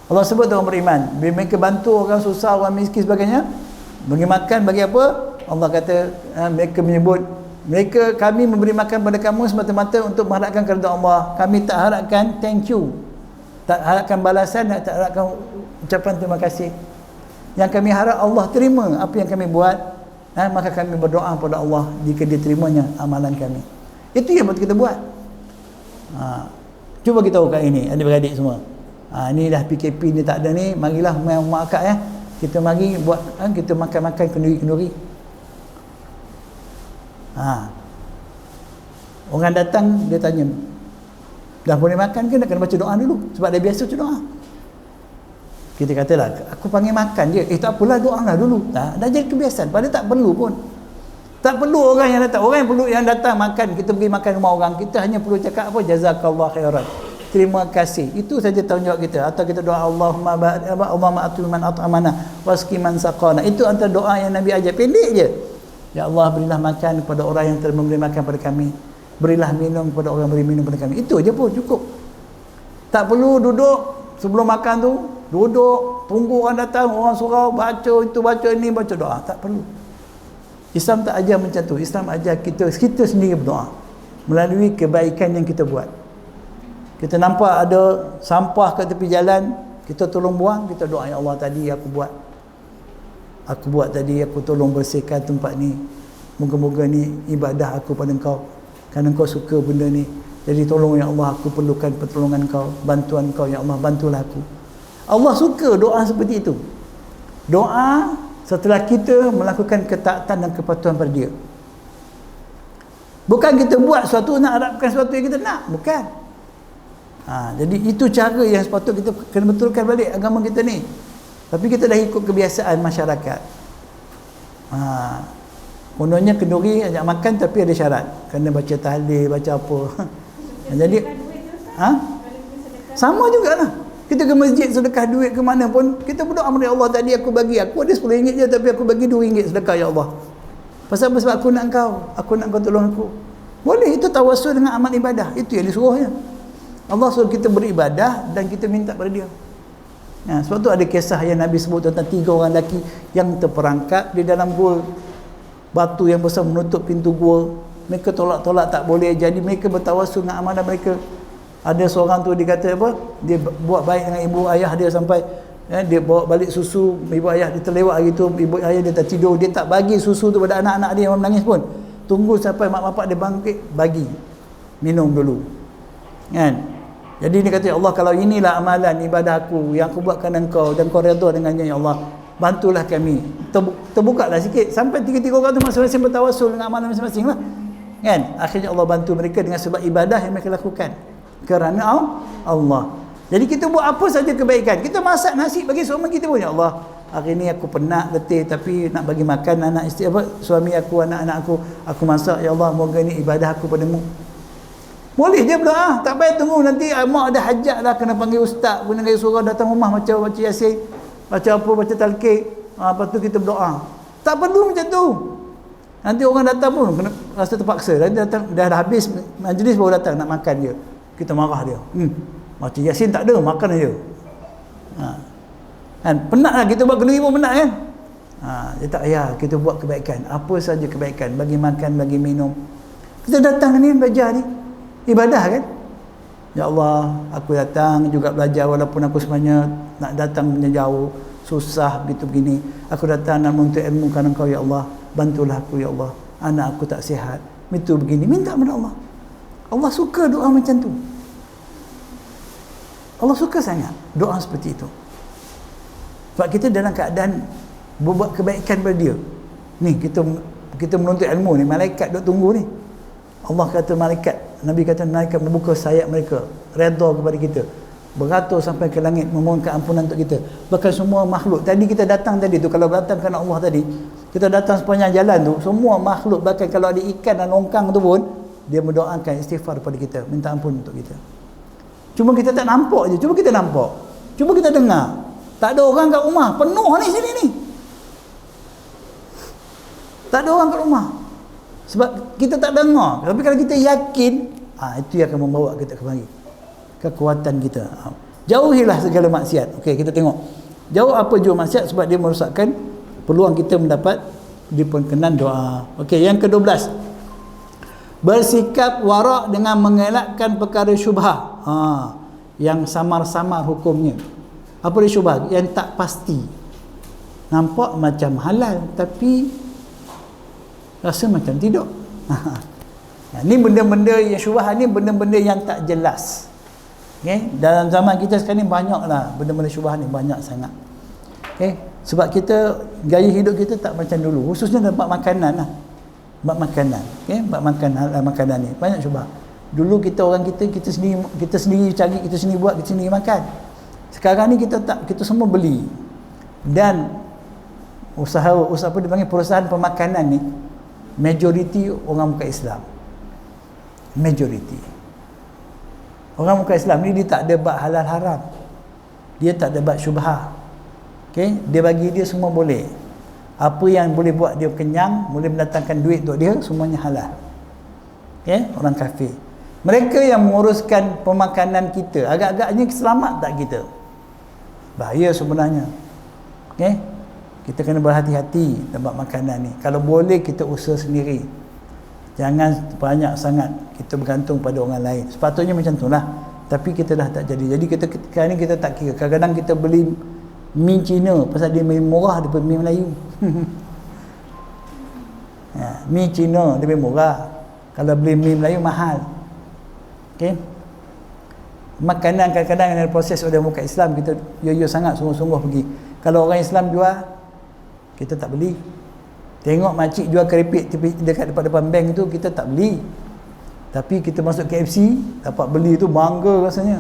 Speaker 1: Allah sebut orang beriman, bila mereka bantu orang susah, orang miskin sebagainya, bagi makan, bagi apa? Allah kata mereka menyebut, kami memberi makan pada kamu semata-mata untuk mengharapkan keridhaan Allah. Kami tak harapkan thank you. Tak harapkan balasan, tak harapkan ucapan terima kasih. Yang kami harap Allah terima apa yang kami buat, maka kami berdoa pada Allah jika diterimanya amalan kami. Itu yang patut kita buat. Cuba kita ukat ini adik-beradik semua. Ni dah PKP ni tak ada ni, marilah main rumah akak kita mari buat kita makan-makan kenduri-kenduri. Orang datang dia tanya, dah boleh makan ke? Nak kena baca doa dulu sebab dia biasa baca doa. Kita katalah aku panggil makan je, tak apalah doa lah dulu. Dah jadi kebiasaan, padahal tak perlu pun. Tak perlu orang yang datang. Orang yang perlu yang datang makan, kita pergi makan rumah orang, kita hanya perlu cakap apa? Jazakallah khairan. Terima kasih. Itu saja tanggungjawab kita. Atau kita doa Allahumma atul man at'amana wasqi man saqana. Itu antara doa yang Nabi ajar. Pendek je. Ya Allah, berilah makan kepada orang yang telah memberi makan pada kami. Berilah minum kepada orang yang beri minum kepada kami. Itu aja pun cukup. Tak perlu duduk sebelum makan tu, duduk tunggu orang datang, orang surau baca itu, baca ini, baca doa. Tak perlu. Islam tak ajar macam tu. Islam ajar kita sendiri berdoa melalui kebaikan yang kita buat. Kita nampak ada sampah kat tepi jalan, kita tolong buang, kita doa, ya Allah, tadi aku buat tadi, aku tolong bersihkan tempat ni, moga-moga ni ibadah aku pada Engkau, kerana Engkau suka benda ni, jadi tolong ya Allah, aku perlukan pertolongan Kau, bantuan Kau, ya Allah, bantulah aku. Allah suka doa seperti itu. Doa setelah kita melakukan ketaatan dan kepatuhan pada Dia. Bukan kita buat sesuatu nak harapkan sesuatu yang kita nak, bukan. Jadi itu cara yang sepatutnya kita kena betulkan balik agama kita ni. Tapi kita dah ikut kebiasaan masyarakat. Kononnya kenduri ajak makan tapi ada syarat, kena baca tahlil, baca apa. Jadi sama jugalah. Kita ke masjid sedekah duit ke mana pun, kita berdoa kepada Allah, tadi aku ada RM10 je tapi aku bagi RM2 sedekah, ya Allah. Pasal apa? Sebab aku nak Engkau tolong aku. Boleh, itu tawassul dengan amal ibadah. Itu yang disuruhnya. Allah suruh kita beribadah dan kita minta pada Dia. Sebab tu ada kisah yang Nabi sebut tentang 3 orang lelaki yang terperangkap di dalam gua. Batu yang besar menutup pintu gua. Mereka tolak-tolak tak boleh. Jadi mereka bertawassul dengan amalan mereka. Ada seorang tu dia kata apa? Dia buat baik dengan ibu ayah dia sampai Dia bawa balik susu, ibu ayah dia terlewat hari tu, ibu ayah dia tak tidur, dia tak bagi susu tu pada anak-anak dia yang menangis pun. Tunggu sampai mak bapak dia bangkit, bagi minum dulu. Kan? Jadi dia kata, ya Allah, kalau inilah amalan ibadah aku yang aku buatkan engkau dan kau redha dengannya, ya Allah, bantulah kami. Terbukalah sikit sampai tiga-tiga orang tu masing-masing bertawassul dengan amalan masing-masing lah. Kan? Akhirnya Allah bantu mereka dengan sebab ibadah yang mereka lakukan kerana Allah. Jadi kita buat apa saja kebaikan. Kita masak nasi bagi suami kita pun, ya Allah, hari ni aku penat letih tapi nak bagi makan anak isteri suami aku, anak-anak aku masak, ya Allah, moga ni ibadah aku padamu. Boleh je berdoa, tak payah tunggu nanti mak ada hajat lah kena panggil ustaz, kena suruh datang rumah baca yasin, baca apa, baca talqin, lepas tu kita berdoa. Tak perlu macam tu. Nanti orang datang pun kena rasa terpaksa. Nanti datang dah habis majlis baru datang nak makan dia. Kita marah dia. Baca yasin tak ada, makan je. Kan penatlah kita buat kenduri pun penat kan. Dia tak payah kita buat kebaikan. Apa saja kebaikan, bagi makan, bagi minum. Kita datang ni belajar ni ibadah kan. Ya Allah, aku datang juga belajar walaupun aku sebenarnya nak datang jauh, susah begini. Aku datang nak menuntut ilmu kerana Engkau, ya Allah. Bantulah aku, ya Allah. Anak aku tak sihat. Itu begini, minta kepada Allah. Allah suka doa macam tu. Allah suka sangat doa seperti itu. Sebab kita dalam keadaan berbuat kebaikan pada dia. Ni kita menuntut ilmu ni, malaikat duk tunggu ni. Allah kata malaikat, Nabi kata malaikat membuka sayap mereka, redha kepada kita, beratur sampai ke langit memohonkan ampunan untuk kita. Bahkan semua makhluk tadi kita datang tadi tu, kalau datang kerana Allah tadi, kita datang sepanjang jalan tu, semua makhluk, bahkan kalau ada ikan dan longkang tu pun, dia mendoakan istighfar kepada kita, minta ampun untuk kita. Cuma kita tak nampak je, cuba kita nampak, cuba kita dengar, tak ada orang kat rumah, penuh ni sini ni, tak ada orang kat rumah. Sebab kita tak dengar. Tapi kalau kita yakin, itu yang akan membawa kita kemari, kekuatan kita. Jauhilah segala maksiat. Okey, kita tengok. Jauh apa jua maksiat sebab dia merosakkan peluang kita mendapat diperkenan doa. Okey, yang ke-12. Bersikap warak dengan mengelakkan perkara syubhah. Yang samar-samar hukumnya. Apa dia syubhah? Yang tak pasti. Nampak macam halal tapi rasa macam tidak. Ni benda-benda yang syubhah ni, benda-benda yang tak jelas. Okay? Dalam zaman kita sekarang ni banyaklah benda-benda syubhah ni, banyak sangat. Okay? Sebab kita, gaya hidup kita tak macam dulu, khususnya dalam makanan lah. Bab makanan. Okay? Bab makanan ni banyak syubhah. Dulu kita sendiri cari, kita sendiri buat, kita sendiri makan. Sekarang ni kita semua beli. Dan usaha apa dipanggil, perusahaan pemakanan ni majoriti orang bukan Islam. Majoriti orang bukan Islam ni, dia tak ada bab halal haram, dia tak ada bab syubhah. Okay? Dia bagi dia semua boleh. Apa yang boleh buat dia kenyang, boleh mendatangkan duit untuk dia, semuanya halal. Okay? Orang kafir, mereka yang menguruskan pemakanan kita, agak-agaknya selamat tak kita? Bahaya sebenarnya. Okay? Kita kena berhati-hati dalam makanan ni. Kalau boleh kita usaha sendiri. Jangan banyak sangat kita bergantung pada orang lain. Sepatutnya macam tu lah. Tapi kita dah tak jadi. Jadi sekarang ni kita tak kira. Kadang-kadang kita beli mi Cina pasal dia mi murah daripada mi Melayu. Mi Cina lebih murah. Kalau beli mi Melayu mahal. Okay? Makanan kadang-kadang yang proses oleh muka Islam, kita yo sangat sungguh-sungguh pergi. Kalau orang Islam jual, kita tak beli. Tengok makcik jual keripik dekat depan bank tu, kita tak beli. Tapi kita masuk KFC, dapat beli tu bangga rasanya.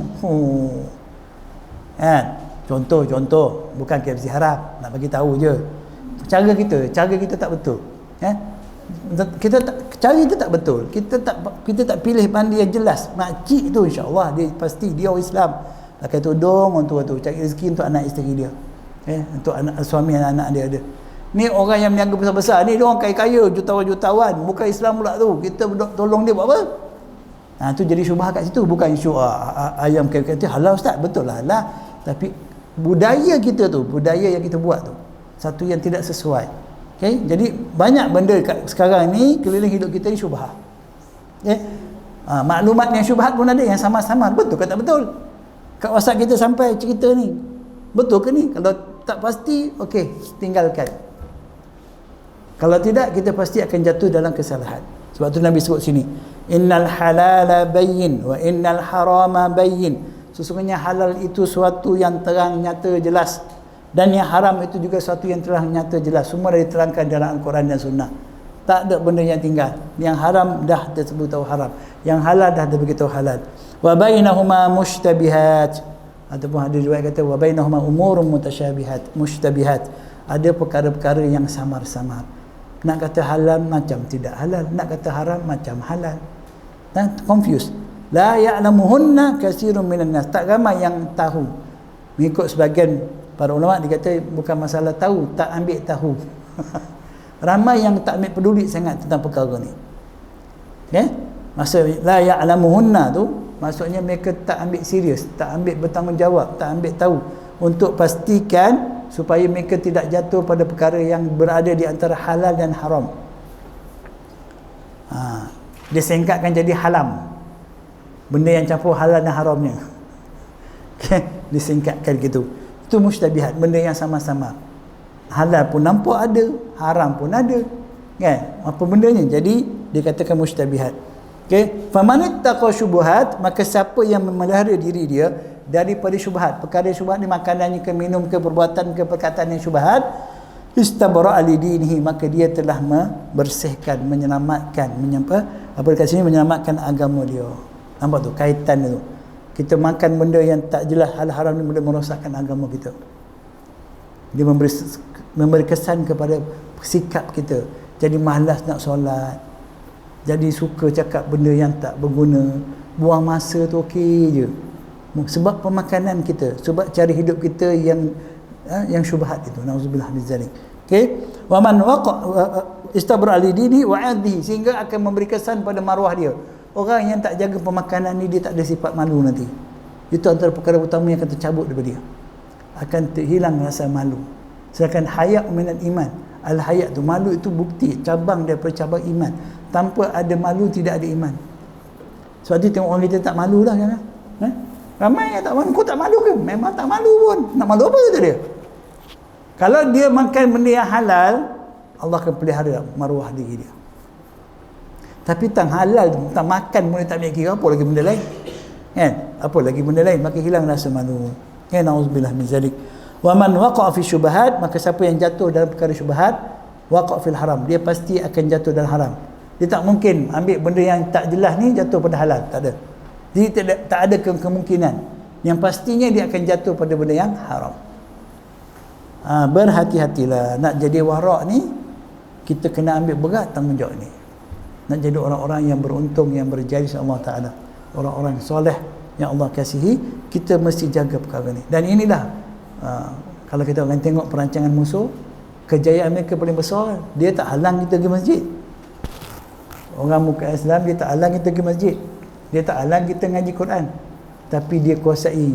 Speaker 1: Kan? Contoh, bukan KFC haram, nak bagi tahu je. Cara kita tak betul. Cara kita tak betul. Kita tak pilih mandi yang jelas. Makcik tu insya-Allah dia pasti dia orang Islam. Pakai tudung untuk cari rezeki untuk anak isteri dia. Untuk anak suami anak-anak dia ada. Ni orang yang meniaga besar-besar ni, dia orang kaya-kaya, jutawan-jutawan, bukan Islam pula tu. Kita tolong dia buat apa? Tu jadi syubhah kat situ. Bukan isu ayam kata halal ustaz, betul lah halal. Tapi budaya kita tu, budaya yang kita buat tu, satu yang tidak sesuai. Okay? Jadi banyak benda sekarang ni keliling hidup kita ni syubhah. Maklumat yang syubhat pun ada, yang sama-sama betul ke tak betul. Kat WhatsApp kita sampai cerita ni, betul ke ni? Kalau tak pasti, okey, tinggalkan. Kalau tidak, kita pasti akan jatuh dalam kesalahan. Sebab tu Nabi sebut sini, innal halala bayyin wa innal harama bayyin. Sesungguhnya halal itu suatu yang terang, nyata, jelas, dan yang haram itu juga suatu yang terang, nyata, jelas. Semua dah diterangkan dalam Al-Quran dan Sunnah. Tak ada benda yang tinggal. Yang haram dah disebut tahu haram, yang halal dah diberitahu halal. Wa bainahuma mushtabihat, ataupun ada riwayat kata wa bainahuma umurun mutasyabihat, mushtabihat. Ada perkara-perkara yang samar-samar. Nak kata halal macam tidak halal, nak kata haram macam halal. Confused. La ya'lamuhunna katsirun minan nas. Tak ramai yang tahu. Mengikut sebagian para ulama, dia kata bukan masalah tahu, tak ambil tahu. Ramai yang tak ambil peduli sangat tentang perkara ni. Okay? Maksud la ya'lamuhunna tu, maksudnya mereka tak ambil serius, tak ambil bertanggungjawab, tak ambil tahu untuk pastikan supaya mereka tidak jatuh pada perkara yang berada di antara halal dan haram. Dia singkatkan jadi halam, benda yang campur halal dan haramnya. Okay? Disingkatkan gitu. Itu mushtabihat, benda yang sama-sama. Halal pun nampak ada, haram pun ada, kan? Apa bendanya? Jadi dikatakan mushtabihat. Okey, famanittaqa syubhat, maka siapa yang memelihara diri dia daripada syubhat, perkara syubhat ni makanannya ke, minum ke, perbuatan ke, perkataan yang syubhat, istabara li dinihi, maka dia telah membersihkan, menyelamatkan, apa dekat sini, menyelamatkan agama dia. Nampak tu kaitan tu. Kita makan benda yang tak jelas, hal haram ni boleh merosakkan agama kita. Dia memberi kesan kepada sikap kita. Jadi malas nak solat, jadi suka cakap benda yang tak berguna, buang masa tu okey je. Sebab pemakanan kita, sebab cari hidup kita yang syubhat itu. Nauzubillah min zalik. Okey, wa man istabra li dini wa 'adhi, sehingga akan memberi kesan pada maruah dia. Orang yang tak jaga pemakanan ni, dia tak ada sifat malu nanti. Itu antara perkara utama yang akan tercabut daripada dia. Akan terhilang rasa malu. Sedangkan haya' minal iman. Al-haya' tu, malu itu bukti, cabang daripada cabang iman. Tanpa ada malu, tidak ada iman. Sebab tu tengok orang kita tak malu lah kan? Ramai yang tak malu. Kau tak malu ke? Memang tak malu pun. Nak malu apa kata dia? Kalau dia makan benda yang halal, Allah akan pelihara maruah diri dia. Tapi tak halal, tak makan boleh tak ambil kira, apa lagi benda lain, kan? Apa lagi benda lain, maka hilang rasa malu. Kan, nauzubillah min zalik. Wa man waqa'a fi syubhat, maka siapa yang jatuh dalam perkara syubhat, waqa'a fil haram, dia pasti akan jatuh dalam haram. Dia tak mungkin ambil benda yang tak jelas ni jatuh pada halal, tak ada. Jadi tak ada kemungkinan. Yang pastinya dia akan jatuh pada benda yang haram. Berhati-hatilah. Nak jadi warak ni, kita kena ambil berat tanggungjawab ni. Nak jadi orang-orang yang beruntung, yang berjaya insya-Allah Ta'ala, orang-orang soleh yang Allah kasihi, kita mesti jaga perkara ni. Dan inilah kalau kita akan tengok perancangan musuh, kejayaan mereka paling besar, dia tak halang kita pergi masjid. Orang muka Islam, dia tak halang kita pergi masjid, dia tak halang kita ngaji Quran, tapi dia kuasai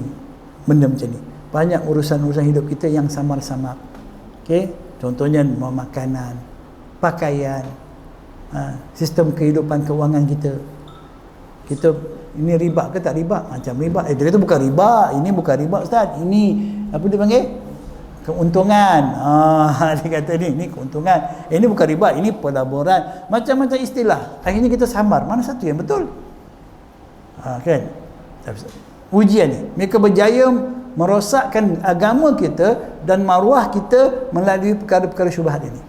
Speaker 1: benda macam ni. Banyak urusan-urusan hidup kita yang samar-samar. Okey, contohnya makanan, pakaian, sistem kehidupan kewangan kita. Kita ini riba ke tak riba? Macam riba. Dia kata bukan riba, ini bukan riba ustaz. Ini apa dia panggil? Keuntungan. Dia kata ni keuntungan. Ini bukan riba, ini pelaburan. Macam-macam istilah. Akhirnya kita samar. Mana satu yang betul? Kan? Ujian ni. Mereka berjaya merosakkan agama kita dan maruah kita melalui perkara-perkara syubhat ini.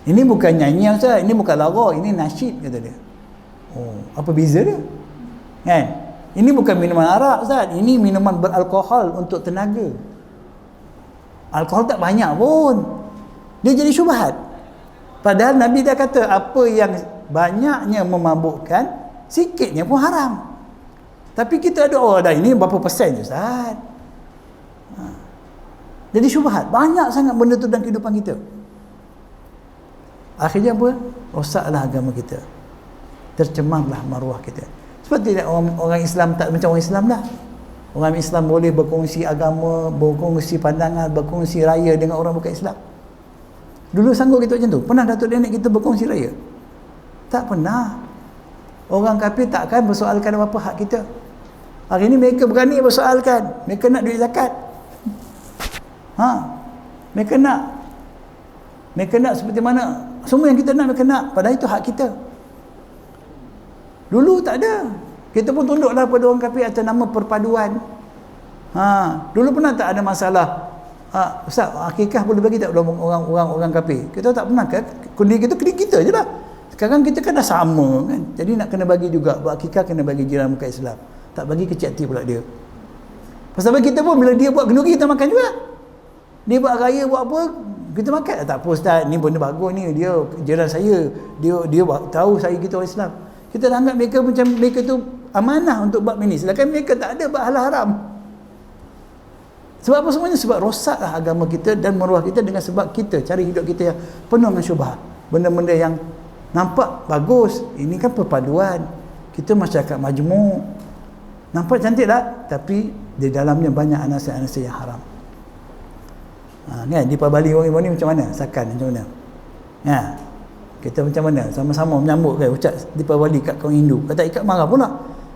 Speaker 1: Ini bukan nyanyian Ustaz, ini bukan lara, ini nasyid kata dia. Oh, apa beza dia? Kan? Ini bukan minuman arak Ustaz, ini minuman beralkohol untuk tenaga. Alkohol tak banyak pun. Dia jadi syubhat. Padahal Nabi dah kata apa yang banyaknya memabukkan, sikitnya pun haram. Tapi kita ada dah ini berapa persen je Ustaz. Jadi syubhat. Banyak sangat benda tu dalam kehidupan kita. Akhirnya apa? Rosaklah agama kita, tercemarlah maruah kita. Sebab tidak orang Islam tak macam orang Islam lah. Orang Islam boleh berkongsi agama, berkongsi pandangan, berkongsi raya dengan orang bukan Islam. Dulu sanggup kita macam tu? Pernah Datuk Nenek kita berkongsi raya? Tak pernah. Orang kafir tak akan persoalkan apa-apa hak kita. Hari ini mereka berani persoalkan. Mereka nak duit zakat. Mereka nak seperti mana semua yang kita nak mereka nak, padahal itu hak kita. Dulu tak ada. Kita pun tunduklah pada orang kafir atas nama perpaduan. Dulu pernah tak ada masalah? Ustaz, akikah boleh bagi tak orang kafir? Kita tak pernah kan? Kundi kita je lah. Sekarang kita kan dah sama kan. Jadi nak kena bagi juga. Buat akikah kena bagi jiran muka Islam. Tak bagi kecil hati pula dia. Pasal kita pun bila dia buat kenduri kita makan juga. Dia buat raya buat apa kita makan. Tak apa Ustaz, ni benda bagus ni, dia jiran saya, dia tahu saya kita orang Islam. Kita dah anggap mereka macam mereka tu amanah untuk bab ini, sedangkan mereka tak ada bab halal haram. Sebab apa semuanya? Sebab rosaklah agama kita dan maruah kita dengan sebab kita cari hidup kita yang penuh dengan syubhat, benda-benda yang nampak bagus. Ini kan perpaduan, kita masyarakat majmuk, nampak cantik tak? Tapi di dalamnya banyak anasir-anasir yang haram. Kan di Bali orang ni macam mana? Sakan macam mana? Kita macam mana? Sama-sama menyambut kan ucap di Bali kat kaum Hindu. Kata ikat marah pula.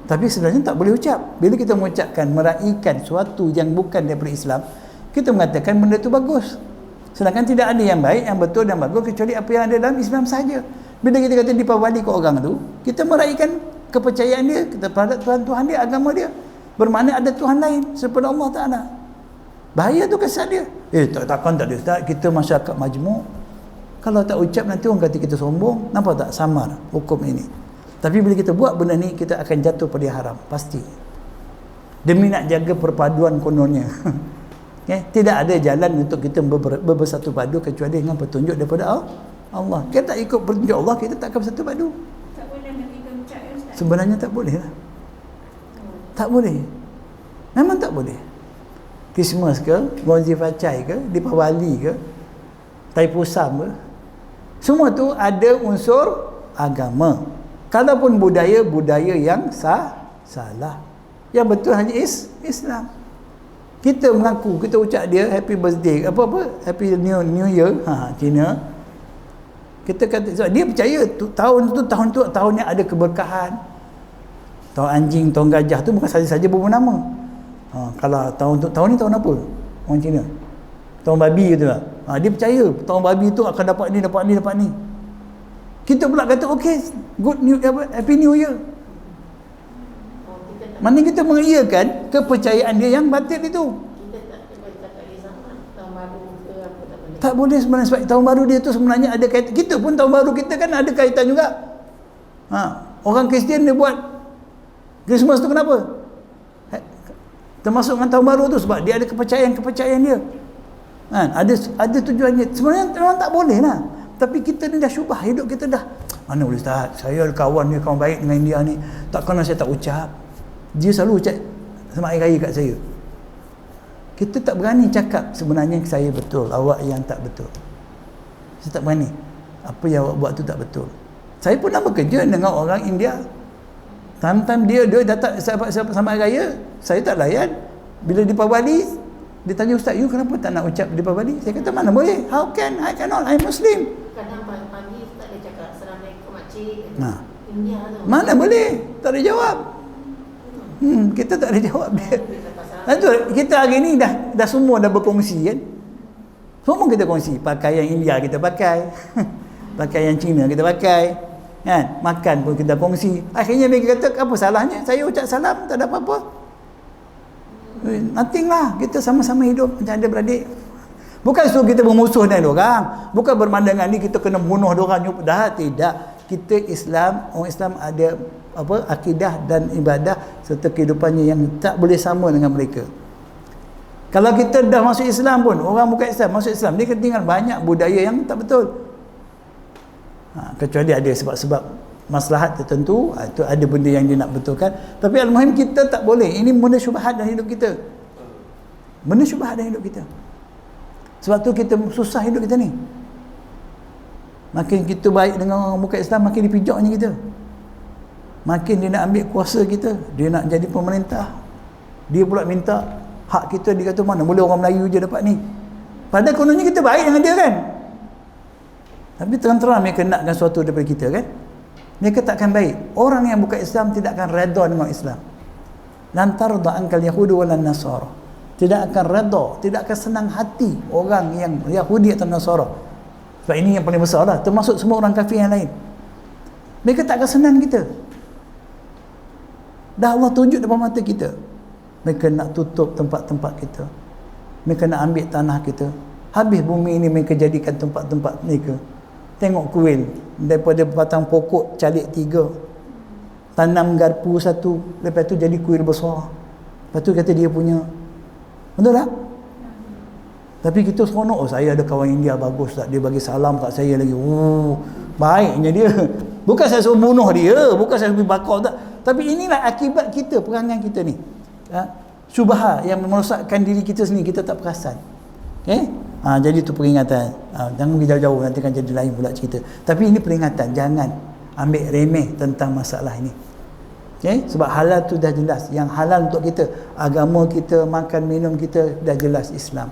Speaker 1: Tapi sebenarnya tak boleh ucap. Bila kita mengucapkan meraihkan suatu yang bukan daripada Islam, kita mengatakan benda tu bagus. Sedangkan tidak ada yang baik, yang betul dan bagus kecuali apa yang ada dalam Islam saja. Bila kita kata di Bali ke orang tu, kita meraihkan kepercayaan dia, kita pada Tuhan dia, agama dia. Bermakna ada Tuhan lain daripada Allah Ta'ala. Bahaya tu kesan dia. Takkan tak ada Ustaz, kita masyarakat majmuk. Kalau tak ucap nanti orang kata kita sombong. Nampak tak? Samar hukum ini. Tapi bila kita buat benda ni, kita akan jatuh pada haram. Pasti. Demi nak jaga perpaduan kononnya. Tidak ada jalan untuk kita bersatu padu kecuali dengan petunjuk daripada Allah. Kita tak ikut petunjuk Allah, kita tak akan bersatu padu.
Speaker 2: Tak boleh nak kita ucap ya Ustaz?
Speaker 1: Sebenarnya tak boleh lah. Tak boleh. Memang tak boleh. Christmas ke, Gonzi Facai ke, Deepawali ke, Taipusam ke, semua tu ada unsur agama. Kalaupun budaya yang salah. Yang betul hanya Islam. Kita mengaku, kita ucap dia happy birthday, apa happy new year, Cina. Kita kata sebab dia percaya tahun tu tahun yang ada keberkahan. Tahun anjing, tahun gajah tu bukan saja berbeza nama. Kalau tahun ni tahun apa? Orang Cina. Tahun babi gitu lah. Dia percaya tahun babi tu akan dapat ni. Kita pula kata okey, happy new year. Mana kita mengiyakan kepercayaan dia yang batil itu. Tak boleh sebenarnya, sebab tahun baru dia tu sebenarnya ada kaitan. Kita pun tahun baru kita kan ada kaitan juga. Orang Kristian dia buat Christmas tu kenapa? Termasuk dengan tahun baru tu sebab dia ada kepercayaan dia. Ada tujuannya. Sebenarnya memang tak boleh lah. Tapi kita ni dah syubah, hidup kita dah. Mana boleh Ustaz? Saya ada kawan baik dengan dia ni. Takkan saya tak ucap. Dia selalu ucap sama air raya kat saya. Kita tak berani cakap sebenarnya saya betul, awak yang tak betul. Saya tak berani. Apa yang awak buat tu tak betul. Saya pun nak bekerja dengan orang India. Time-time dia datang sama air raya, saya tak layan. Bila di Bali, dia tanya Ustaz, you kenapa tak nak ucap di Bali? Saya kata mana boleh. How can? I cannot. I'm Muslim.
Speaker 2: Kadang pagi Ustaz dia cakap Assalamualaikum makcik.
Speaker 1: India tu. Mana boleh? Tak ada jawab. Kita tak ada jawab dia. Kita hari ni dah semua dah berkongsi kan. Semua kita kongsi. Pakai yang India kita pakai. Pakai yang Cina kita pakai. Kan? Makan pun kita kongsi. Akhirnya mereka kata, apa salahnya? Saya ucap salam, tak ada apa-apa. Nothing lah. Kita sama-sama hidup macam adik-beradik. Bukan suruh kita bermusuh dengan orang. Bukan bermandangan ni kita kena bunuh orang. Dah tidak. Kita Islam, orang Islam ada akidah dan ibadah serta kehidupannya yang tak boleh sama dengan mereka. Kalau kita dah masuk Islam pun, orang bukan Islam masuk Islam, dia ketinggalan banyak budaya yang tak betul. Kecuali ada sebab-sebab maslahat tertentu, itu ada benda yang dia nak betulkan. Tapi al-muhim kita tak boleh. Ini benda syubhat dalam hidup kita. Benda syubhat dalam hidup kita. Sebab tu kita susah hidup kita ni. Makin kita baik dengan orang bukan Islam, makin dipijaknya kita. Makin dia nak ambil kuasa kita, dia nak jadi pemerintah. Dia pula minta hak kita, dia kata mana boleh orang Melayu je dapat ni. Padahal kononnya kita baik dengan dia kan. Tapi terang-terang mereka nakkan sesuatu daripada kita kan. Mereka takkan baik. Orang yang bukan Islam tidak akan redha dengan Islam. Lan tarda ankal yahudu walan nasara. tidak akan redha, tidak akan senang hati orang yang Yahudi atau Nasara. Sebab ini yang paling besar lah, termasuk semua orang kafir yang lain. Mereka tak akan senang kita. Dah Allah tunjuk depan mata kita. Mereka nak tutup tempat-tempat kita. Mereka nak ambil tanah kita. Habis bumi ini mereka jadikan tempat-tempat mereka. Tengok kuil, daripada batang pokok calik 3, tanam garpu 1, lepas tu jadi kuil besar. Lepas tu kata dia punya. Betul tak? Tapi kita seronok, saya ada kawan India bagus tak, dia bagi salam kat saya lagi. Baiknya dia. Bukan saya suruh bunuh dia, bukan saya suruh bakar tak. Tapi inilah akibat kita, perangai kita ni. Syubhat yang merosakkan diri kita sendiri, kita tak perasan. Jadi tu peringatan. Jangan pergi jauh-jauh, nanti kan jadi lain pula cerita. Tapi ini peringatan, jangan ambil remeh tentang masalah ini. Sebab halal tu dah jelas. Yang halal untuk kita, agama kita, makan minum kita dah jelas Islam.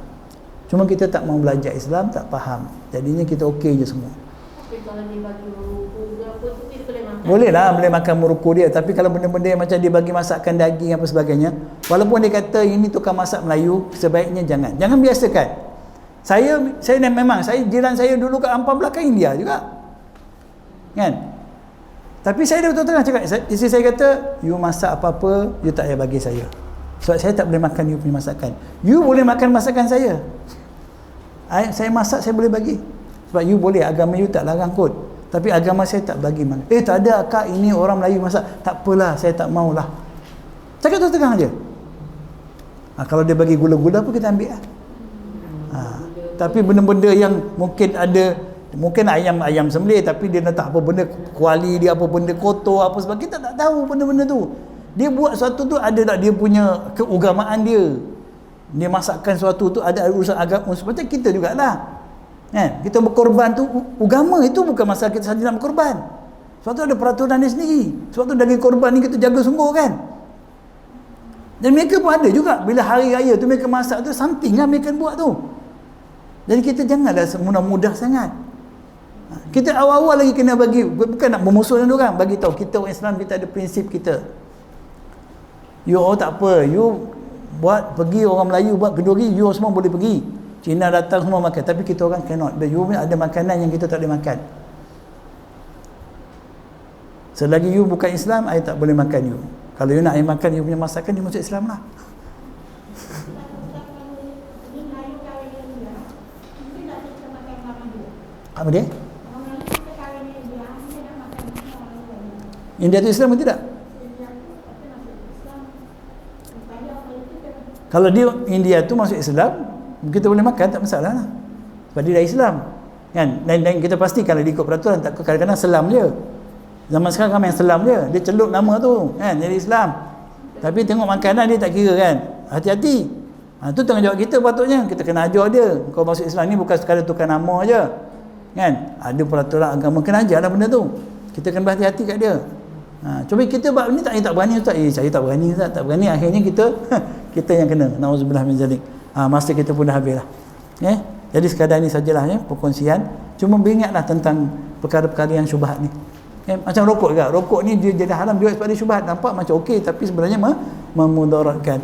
Speaker 1: Cuma kita tak mau belajar Islam, tak faham. Jadinya kita okey je semua.
Speaker 2: Tapi kalau dia bagi ruku ke apa tu, kita boleh makan.
Speaker 1: Boleh lah, boleh makan muruku dia. Tapi kalau benda-benda yang macam dia bagi masakan daging apa sebagainya, walaupun dia kata ini tukang masak Melayu, sebaiknya jangan. Jangan biasakan. Saya memang, jiran saya dulu kat Ampang belakang India juga. Kan? Tapi saya dah betul-betul cakap, isteri saya kata, you masak apa-apa, you tak payah bagi saya. Sebab saya tak boleh makan you punya masakan. You boleh makan masakan saya. Saya masak, saya boleh bagi. Sebab you boleh, agama you tak larang kot. Tapi agama saya tak bagi makan. Tak ada akak, ini orang Melayu masak. Tak apalah, saya tak maulah. Cakap terus-terang je. Kalau dia bagi gula-gula pun kita ambil lah. Tapi benda-benda yang mungkin ada, mungkin ayam sembelih tapi dia letak apa benda kuali dia, apa benda kotor apa sebab kita tak tahu benda-benda tu. Dia buat sesuatu tu ada tak dia punya keagamaan dia. Dia masakkan sesuatu tu ada urusan agama, macam kita jugalah. Kan? Kita berkorban tu agama, itu bukan masalah kita saja nak berkorban. Sebab tu ada peraturan dia sendiri. Sebab tu daging korban ni kita jaga sungguh kan. Dan mereka pun ada juga bila hari raya tu mereka masak tu something lah mereka buat tu. Jadi kita janganlah mudah-mudah sangat. Kita awal-awal lagi kena bagi, bukan nak bermusuh dengan orang, bagi tahu kita orang Islam, kita ada prinsip kita. You tak apa, you buat pergi orang Melayu buat kenduri, you semua boleh pergi. Cina datang semua makan, tapi kita orang cannot. You ada makanan yang kita tak boleh makan. Selagi you bukan Islam, I tak boleh makan you. Kalau you nak makan you punya masakan, you masuk Islam lah. Apa dia? India tu Islam ke tidak? Kalau dia India tu masuk Islam, kita boleh makan, tak masalah lah. Sebab dia dah Islam kan? Dan kita pastikan kalau dia ikut peraturan, tak kadang-kadang selam je. Zaman sekarang ramai yang selam je, dia celup nama tu kan, jadi Islam. Tapi tengok makanan dia tak kira kan. Hati-hati. Tu tanggungjawab kita patutnya. Kita kena ajar dia, kau masuk Islam ni bukan sekadar tukar nama je kan, ada peraturan agama, kena ajar lah benda tu. Kita kena berhati-hati kat dia. Cuba kita buat ni tak berani Ustaz. Saya tak berani Ustaz, tak berani. Akhirnya kita yang kena. Nauzubillah min zalik. Masa kita pun dah habis lah. Jadi sekadar ni sajalah perkongsian. Cuma beringatlah tentang perkara-perkara yang syubhat ni. Macam rokok juga. Rokok ni dia jadi haram juga sebab dia syubhat. Nampak macam okey tapi sebenarnya memudaratkan.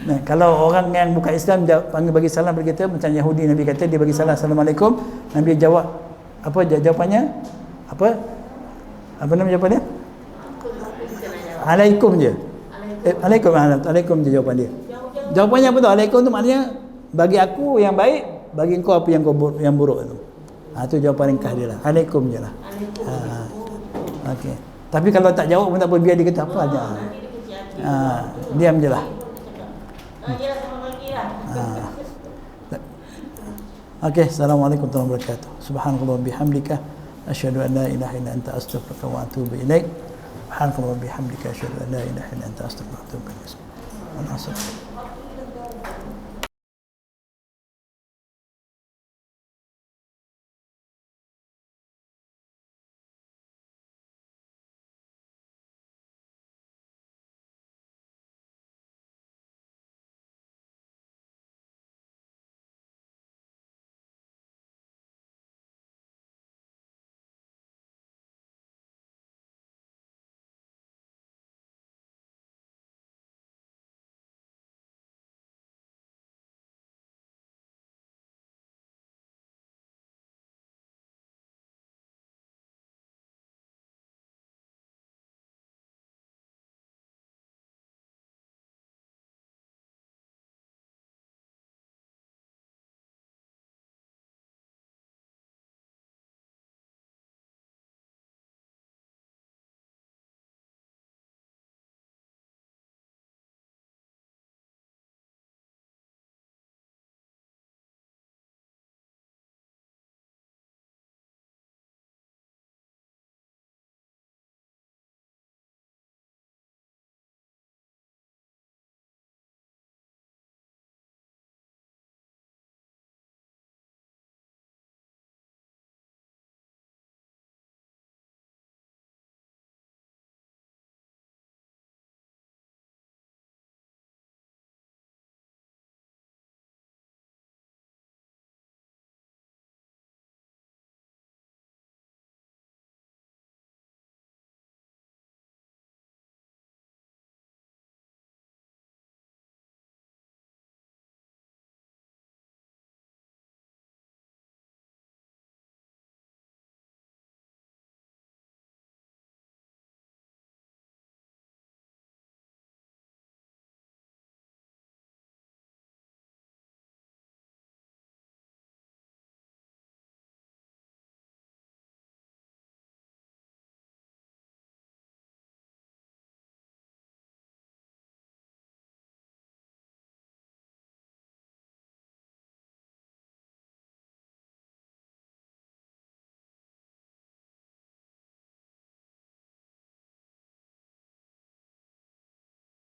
Speaker 1: Nah, kalau orang yang bukan Islam dia panggil bagi salam berkata macam Yahudi, Nabi kata dia bagi salam Assalamualaikum, Nabi jawab apa jawapannya? Apa nama jawapan dia? Alaikum je. Alaikum je jawapan dia. Jawapannya apa tu? Alaikum tu maknanya bagi aku yang baik, bagi engkau apa yang buruk tu. Tu jawapan ringkas dia lah. Alaikum je lah. Okey. Tapi kalau tak jawab pun tak apa, biar dia kata apa aja. Diam je lah. Okey, assalamualaikum warahmatullahi wabarakatuh. Subhanallah bihamdika asyhadu an la ilaha illa anta astaghfiruka wa atubu ilaik. Subhanallah bihamdika asyhadu an la ilaha illa anta astaghfiruka wa atubu ilaik.